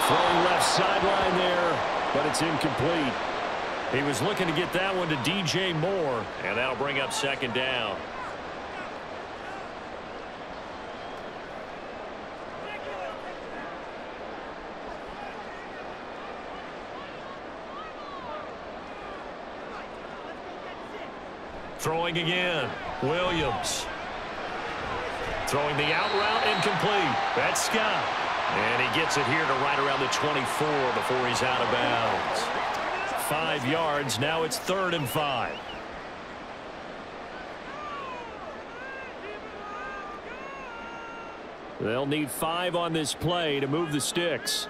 Throwing left sideline there, but it's incomplete. He was looking to get that one to DJ Moore, and that'll bring up second down. Throwing again, Williams. Throwing the out route, incomplete. That's Scott. And he gets it here to right around the 24 before he's out of bounds. 5 yards. Now it's 3rd and 5. They'll need 5 on this play to move the sticks.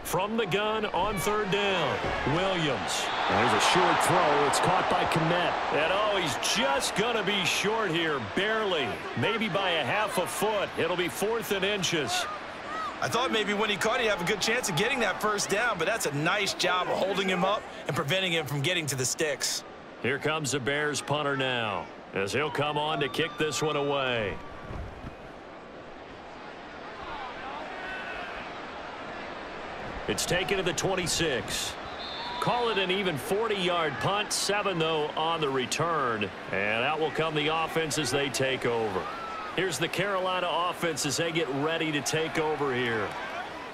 From the gun on 3rd down, Williams. There's a short throw. It's caught by Kmet. And oh, he's just going to be short here, barely. Maybe by a half a foot. It'll be 4th and inches. I thought maybe when he caught, he'd have a good chance of getting that first down, but that's a nice job of holding him up and preventing him from getting to the sticks. Here comes the Bears punter now, as he'll come on to kick this one away. It's taken to the 26. Call it an even 40-yard punt. 7, though, on the return. And out will come the offense as they take over. Here's the Carolina offense as they get ready to take over here.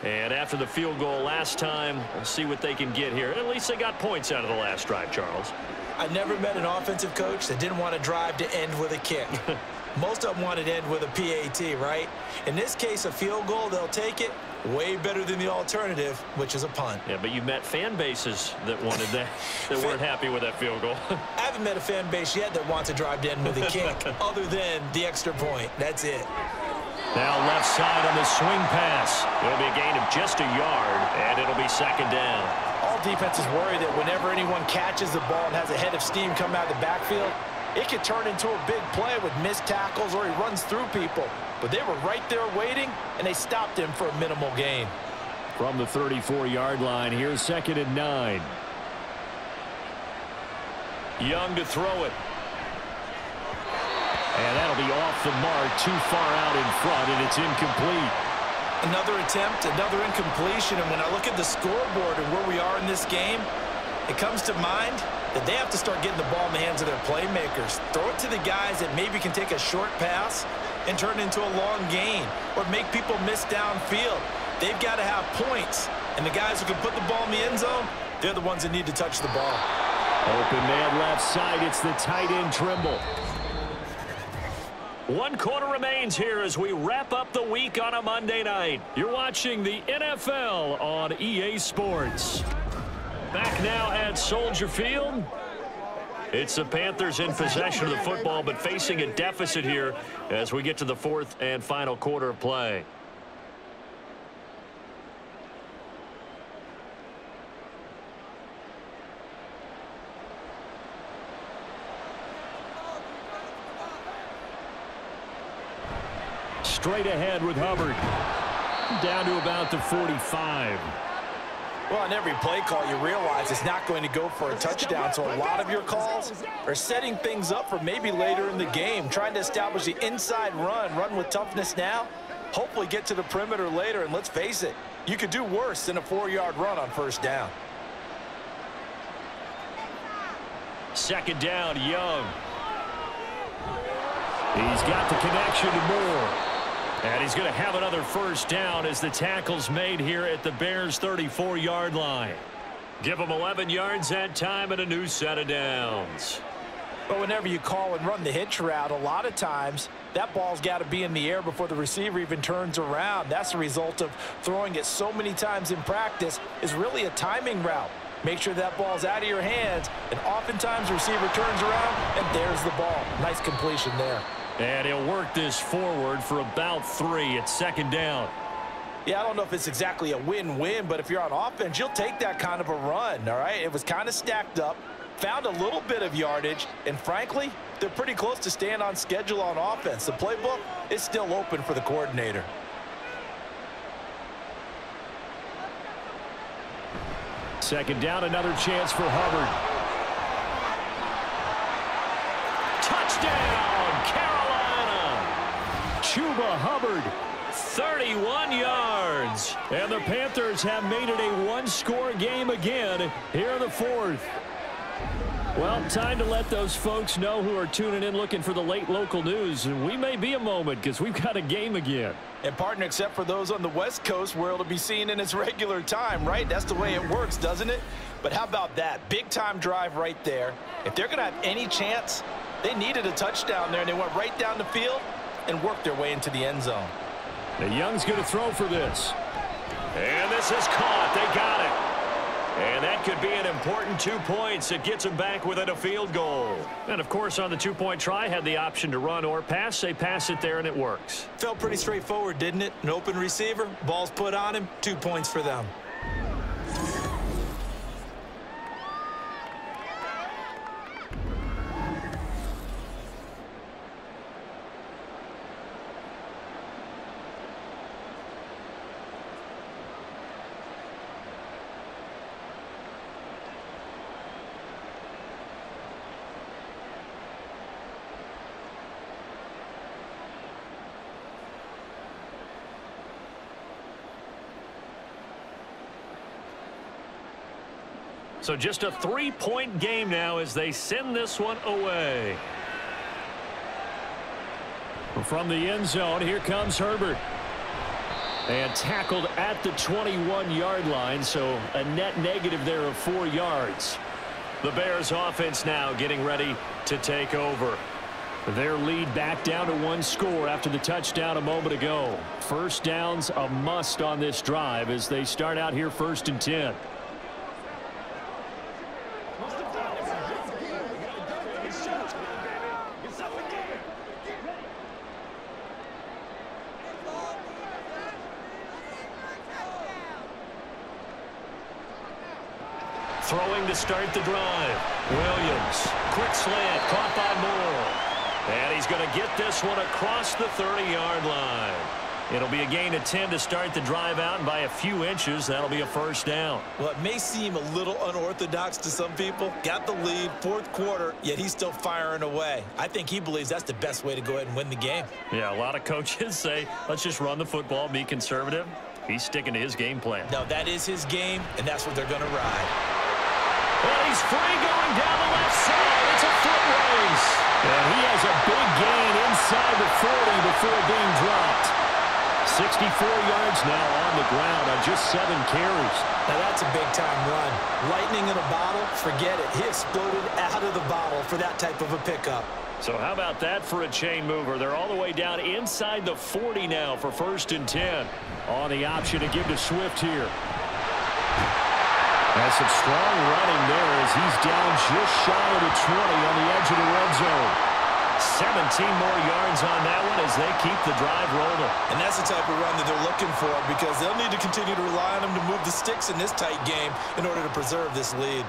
And after the field goal last time, we'll see what they can get here. At least they got points out of the last drive, Charles. I never met an offensive coach that didn't want to drive to end with a kick. Most of them wanted to end with a PAT, right? In this case, a field goal, they'll take it. Way better than the alternative, which is a punt. Yeah, but you met fan bases that wanted that, that weren't happy with that field goal. I haven't met a fan base yet that wants to drive to end with a kick, other than the extra point. That's it. Now left side on the swing pass. It'll be a gain of just a yard, and it'll be second down. All defenses worry that whenever anyone catches the ball and has a head of steam come out of the backfield, it could turn into a big play with missed tackles or he runs through people. But they were right there waiting, and they stopped him for a minimal gain. From the 34-yard line, here's 2nd and 9. Young to throw it. And that'll be off the mark, too far out in front, and it's incomplete. Another attempt, another incompletion, and when I look at the scoreboard and where we are in this game, it comes to mind that they have to start getting the ball in the hands of their playmakers. Throw it to the guys that maybe can take a short pass and turn it into a long gain or make people miss downfield. They've got to have points, and the guys who can put the ball in the end zone, they're the ones that need to touch the ball. Open man left side, it's the tight end Trimble. 1 quarter remains here as we wrap up the week on a Monday night. You're watching the NFL on EA Sports. Back now at Soldier Field. It's the Panthers in possession of the football, but facing a deficit here as we get to the 4th and final quarter of play. Straight ahead with Hubbard. Down to about the 45. Well, on every play call, you realize it's not going to go for a touchdown, so a lot of your calls are setting things up for maybe later in the game, trying to establish the inside run with toughness now, hopefully get to the perimeter later, and let's face it, you could do worse than a 4-yard run on 1st down. 2nd down, Young. He's got the connection to Moore. And he's going to have another 1st down as the tackle's made here at the Bears' 34-yard line. Give them 11 yards that time and a new set of downs. But whenever you call and run the hitch route, a lot of times that ball's got to be in the air before the receiver even turns around. That's the result of throwing it so many times in practice is really a timing route. Make sure that ball's out of your hands, and oftentimes the receiver turns around, and there's the ball. Nice completion there. And he'll work this forward for about 3. It's 2nd down. Yeah, I don't know if it's exactly a win-win, but if you're on offense, you'll take that kind of a run, all right? It was kind of stacked up, found a little bit of yardage, and frankly, they're pretty close to staying on schedule on offense. The playbook is still open for the coordinator. Second down, another chance for Hubbard. Touchdown, Carolina! Chuba Hubbard, 31 yards. And the Panthers have made it a one-score game again here in the 4th. Well, time to let those folks know who are tuning in looking for the late local news. We may be a moment because we've got a game again. And partner, except for those on the West Coast where it'll be seen in its regular time, right? That's the way it works, doesn't it? But how about that? Big-time drive right there. If they're going to have any chance, they needed a touchdown there, and they went right down the field and worked their way into the end zone. The Young's going to throw for this. And this is caught. They got it. And that could be an important 2 points. It gets them back within a field goal. And, of course, on the two-point try, had the option to run or pass. They pass it there, and it works. Felt pretty straightforward, didn't it? An open receiver, ball's put on him, 2 points for them. So just a 3-point game now as they send this one away. From the end zone, here comes Herbert. And tackled at the 21-yard line, so a net negative there of 4 yards. The Bears offense now getting ready to take over. Their lead back down to 1 score after the touchdown a moment ago. First down's a must on this drive as they start out here 1st and 10. throwing to start the drive. Williams, quick slant, caught by Moore. And he's going to get this one across the 30-yard line. It'll be a gain of 10 to start the drive out, and by a few inches, that'll be a first down. Well, it may seem a little unorthodox to some people. Got the lead, fourth quarter, yet he's still firing away. I think he believes that's the best way to go ahead and win the game. Yeah, a lot of coaches say, let's just run the football, be conservative. He's sticking to his game plan. No, that is his game, and that's what they're going to ride. And he's free going down the left side. It's a foot race. And he has a big gain inside the 40 before being dropped. 64 yards now on the ground on just 7 carries. Now that's a big-time run. Lightning in a bottle, forget it. He exploded out of the bottle for that type of a pickup. So how about that for a chain mover? They're all the way down inside the 40 now for 1st and 10. On the option to give to Swift here. That's some strong running there as he's down just shy of the 20 on the edge of the red zone. 17 more yards on that one as they keep the drive rolling. And that's the type of run that they're looking for because they'll need to continue to rely on him to move the sticks in this tight game in order to preserve this lead.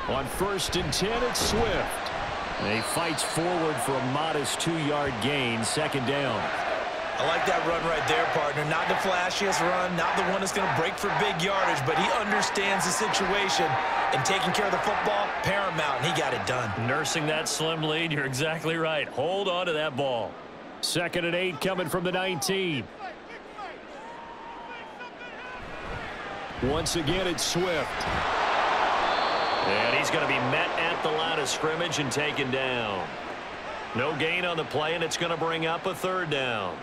On 1st and 10, it's Swift. And he fights forward for a modest 2-yard gain, 2nd down. I like that run right there, partner. Not the flashiest run, not the one that's going to break for big yardage, but he understands the situation, and taking care of the football, paramount, and he got it done. Nursing that slim lead, you're exactly right. Hold on to that ball. 2nd and 8 coming from the 19. Once again, it's Swift. And he's going to be met at the line of scrimmage and taken down. No gain on the play, and it's going to bring up a 3rd down.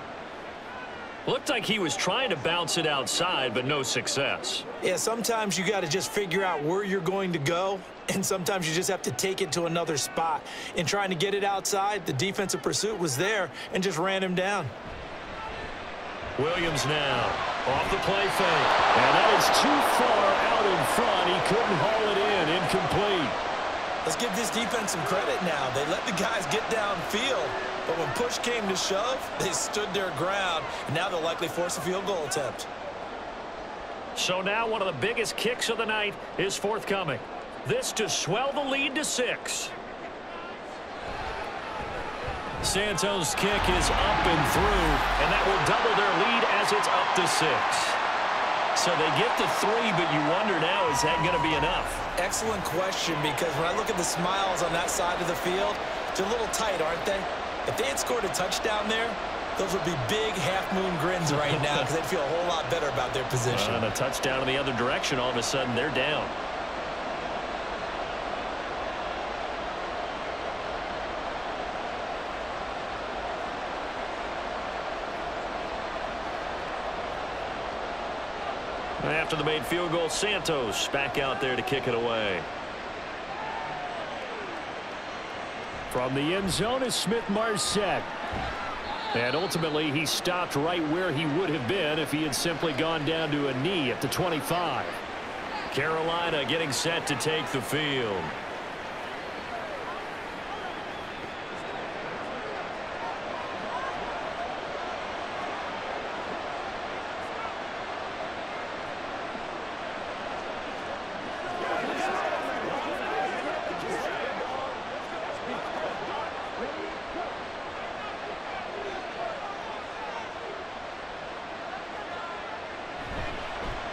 Looked like he was trying to bounce it outside, but no success. Yeah, sometimes you got to just figure out where you're going to go, and sometimes you just have to take it to another spot. In trying to get it outside, the defensive pursuit was there and just ran him down. Williams now off the play fake. And that is too far out in front. He couldn't haul it in. Incomplete. Let's give this defense some credit now. They let the guys get downfield, but when push came to shove, they stood their ground, and now they'll likely force a field goal attempt. So now one of the biggest kicks of the night is forthcoming. This to swell the lead to 6. Santos' kick is up and through, and that will double their lead as it's up to 6. So they get to 3, but you wonder now, is that going to be enough? Excellent question, because when I look at the smiles on that side of the field, they're a little tight, aren't they? If they had scored a touchdown there, those would be big half-moon grins right now because they'd feel a whole lot better about their position. And a touchdown in the other direction, all of a sudden they're down. After the made field goal, Santos back out there to kick it away. From the end zone is Smith-Marset. And ultimately, he stopped right where he would have been if he had simply gone down to a knee at the 25. Carolina getting set to take the field.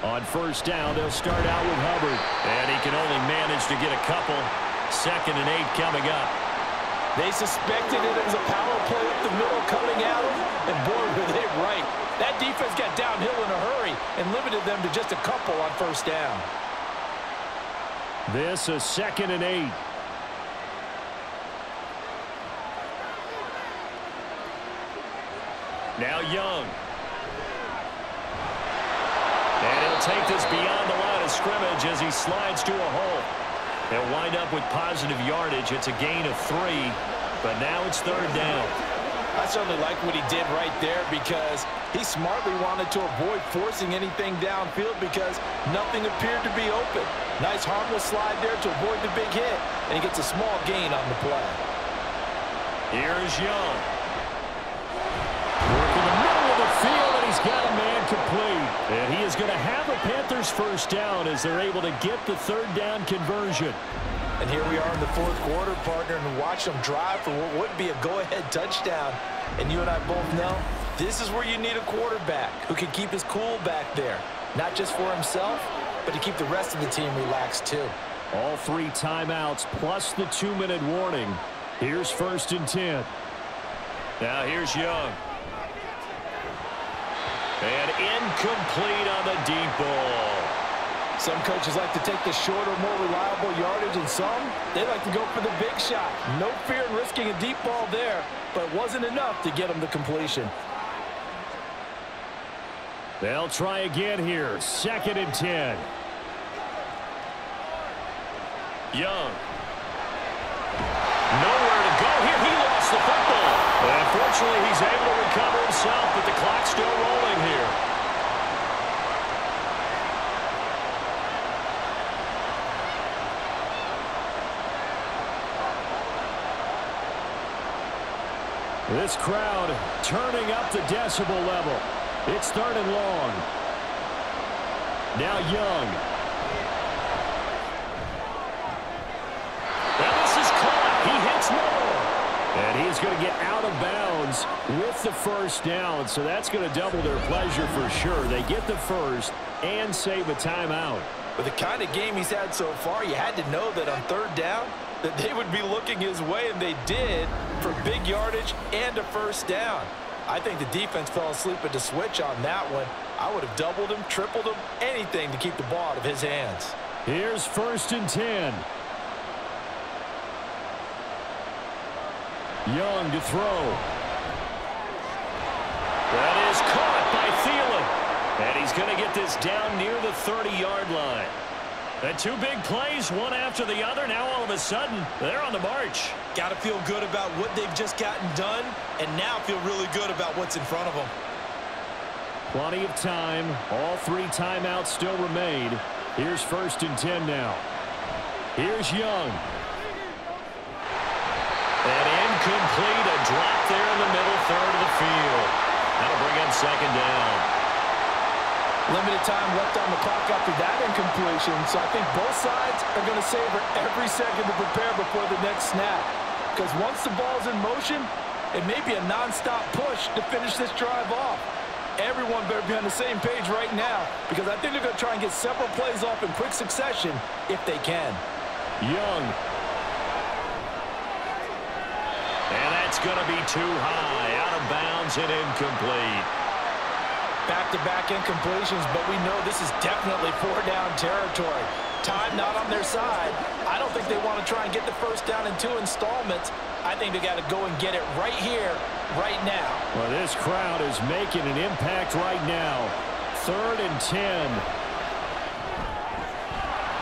On 1st down, they'll start out with Hubbard. And he can only manage to get a couple. 2nd and 8 coming up. They suspected it was a power play up the middle coming at them, and boy, were they right. That defense got downhill in a hurry and limited them to just a couple on 1st down. This is 2nd and 8. Now Young. And he'll take this beyond the line of scrimmage as he slides to a hole. They'll wind up with positive yardage. It's a gain of 3, but now it's 3rd down. I certainly like what he did right there because he smartly wanted to avoid forcing anything downfield because nothing appeared to be open. Nice harmless slide there to avoid the big hit, and he gets a small gain on the play. Here's Young. incomplete. And he is going to have a Panthers first down as they're able to get the third down conversion. And here we are in the fourth quarter, partner, and watch them drive for what would be a go-ahead touchdown. And you and I both know this is where you need a quarterback who can keep his cool back there, not just for himself, but to keep the rest of the team relaxed too. All 3 timeouts plus the 2-minute warning. Here's 1st and 10. Now here's Young. And incomplete on the deep ball. Some coaches like to take the shorter, more reliable yardage, and some, they like to go for the big shot. No fear in risking a deep ball there, but it wasn't enough to get them the completion. They'll try again here. 2nd and 10. Young. Nowhere to go here. He lost the football. Unfortunately, he's able to recover himself, but the clock's still rolling here. This crowd turning up the decibel level. It's 3rd and long. Now Young. Now this is caught. He hits more. And he's going to get out of bounds with the first down. So that's going to double their pleasure for sure. They get the first and save a timeout. With the kind of game he's had so far, you had to know that on 3rd down, that they would be looking his way, and they did, for big yardage and a first down. I think the defense fell asleep at the switch on that one. I would have doubled him, tripled him, anything to keep the ball out of his hands. Here's 1st and 10. Young to throw. That is caught by Thielen. And he's going to get this down near the 30-yard line. The 2 big plays, one after the other. Now all of a sudden, they're on the march. Got to feel good about what they've just gotten done, and now feel really good about what's in front of them. Plenty of time. All 3 timeouts still remain. Here's 1st and 10 now. Here's Young. And incomplete. A drop there in the middle third of the field. That'll bring up 2nd down. Limited time left on the clock after that incompletion, so I think both sides are going to savor every second to prepare before the next snap. Because once the ball's in motion, it may be a non-stop push to finish this drive off. Everyone better be on the same page right now, because I think they're going to try and get several plays off in quick succession if they can. Young. And that's going to be too high. Out of bounds and incomplete. Back-to-back incompletions, but we know this is definitely 4-down territory. Time not on their side. I don't think they want to try and get the first down in 2 installments. I think they got to go and get it right here, right now. Well, this crowd is making an impact right now. 3rd and 10.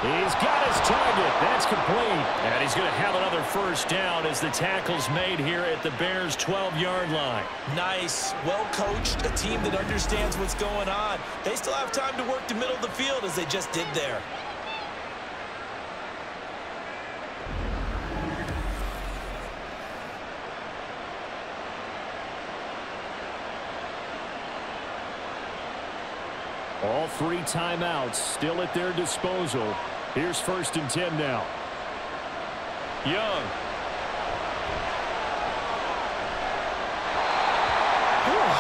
He's got his target. That's complete. And he's going to have another first down as the tackle's made here at the Bears' 12-yard line. Nice. Well coached. A team that understands what's going on. They still have time to work the middle of the field as they just did there. All 3 timeouts still at their disposal. Here's 1st and 10 now. Young.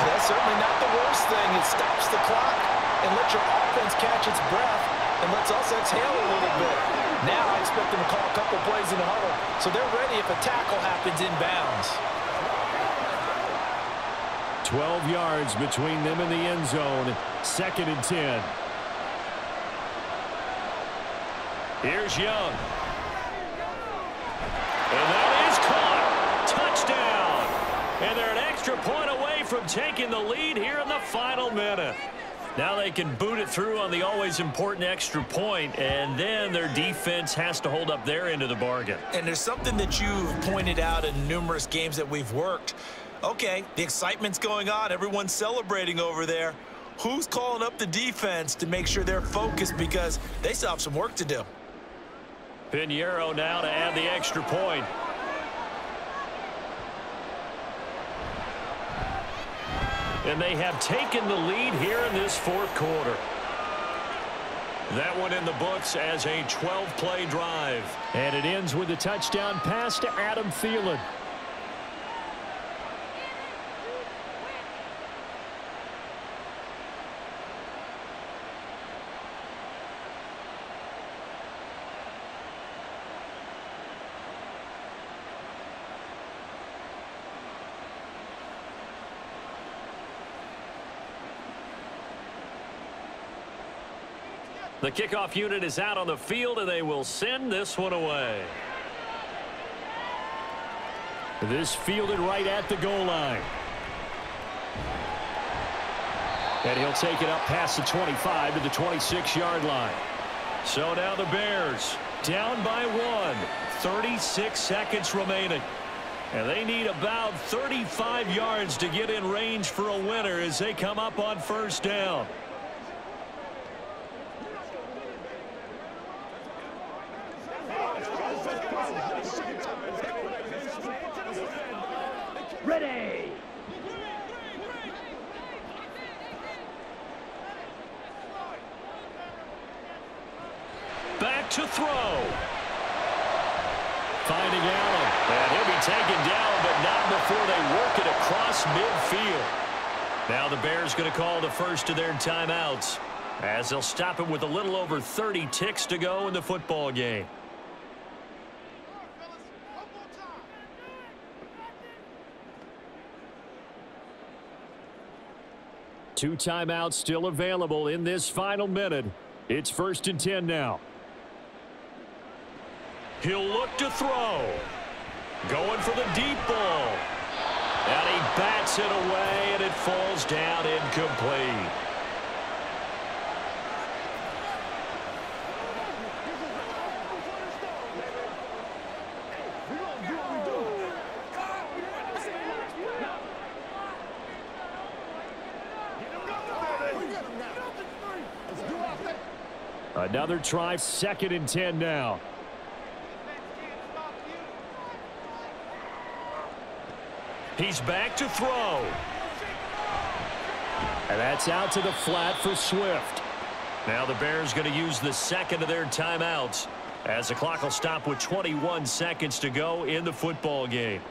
That's certainly not the worst thing. It stops the clock and lets your offense catch its breath and lets us exhale a little bit. Now I expect them to call a couple plays in the huddle, so they're ready if a tackle happens inbounds. 12 yards between them and the end zone. 2nd and 10. Here's Young. And that is caught. Touchdown. And they're an extra point away from taking the lead here in the final minute. Now they can boot it through on the always important extra point, and then their defense has to hold up their end of the bargain. And there's something that you've pointed out in numerous games that we've worked. Okay, the excitement's going on. Everyone's celebrating over there. Who's calling up the defense to make sure they're focused, because they still have some work to do? Pinheiro now to add the extra point. and they have taken the lead here in this fourth quarter. That one in the books as a 12-play drive. And it ends with a touchdown pass to Adam Thielen. The kickoff unit is out on the field, and they will send this one away. This fielded right at the goal line. And he'll take it up past the 25 to the 26-yard line. So now the Bears down by 1. 36 seconds remaining. And they need about 35 yards to get in range for a winner as they come up on first down. Ready. Back to throw. Finding Allen. And he'll be taken down, but not before they work it across midfield. Now the Bears going to call the first of their timeouts as they'll stop it with a little over 30 ticks to go in the football game. Two timeouts still available in this final minute. It's 1st and 10 now. He'll look to throw. Going for the deep ball. And he bats it away, and it falls down incomplete. Another try, 2nd and 10 now. He's back to throw. And that's out to the flat for Swift. Now the Bears going to use the second of their timeouts as the clock will stop with 21 seconds to go in the football game.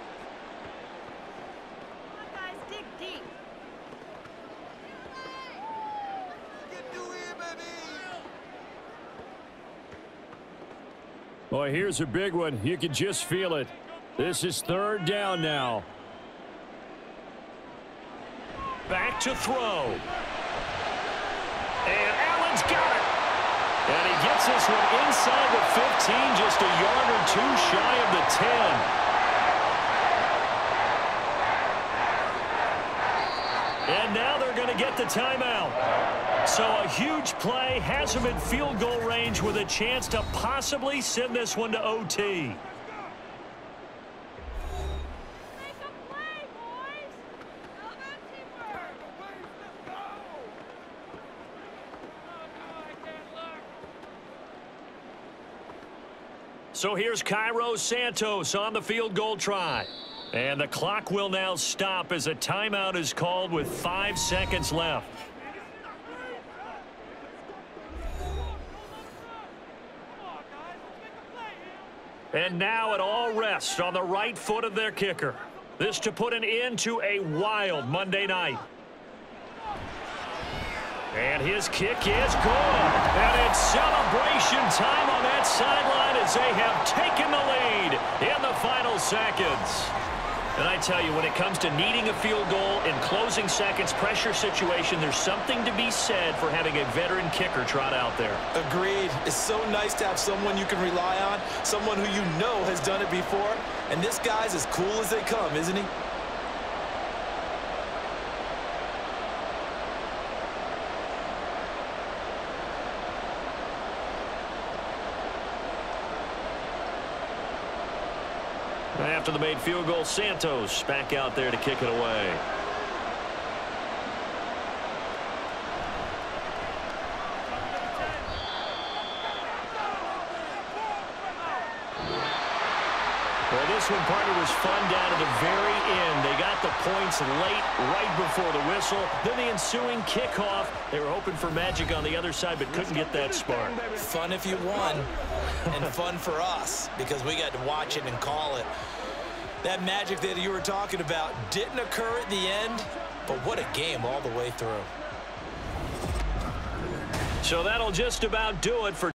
Boy, here's a big one. You can just feel it. This is 3rd down now. Back to throw. And Allen's got it. And he gets this one inside the 15, just a yard or two shy of the 10. And now they're going to get the timeout. So a huge play has them in field goal range with a chance to possibly send this one to OT. So here's Cairo Santos on the field goal try. And the clock will now stop as a timeout is called with 5 seconds left. And now it all rests on the right foot of their kicker. This to put an end to a wild Monday night. And his kick is good. And it's celebration time on that sideline as they have taken the lead in the final seconds. And I tell you, when it comes to needing a field goal in closing seconds, pressure situation, there's something to be said for having a veteran kicker trot out there. Agreed. It's so nice to have someone you can rely on, someone who you know has done it before. And this guy's as cool as they come, isn't he? After the made field goal, Santos back out there to kick it away. Well, this one, partner, was fun down to the very end. They got the points late, right before the whistle. Then the ensuing kickoff. They were hoping for magic on the other side, but couldn't get that spark. Fun if you won, and fun for us, because we got to watch it and call it. That magic that you were talking about didn't occur at the end, but what a game all the way through. So that'll just about do it for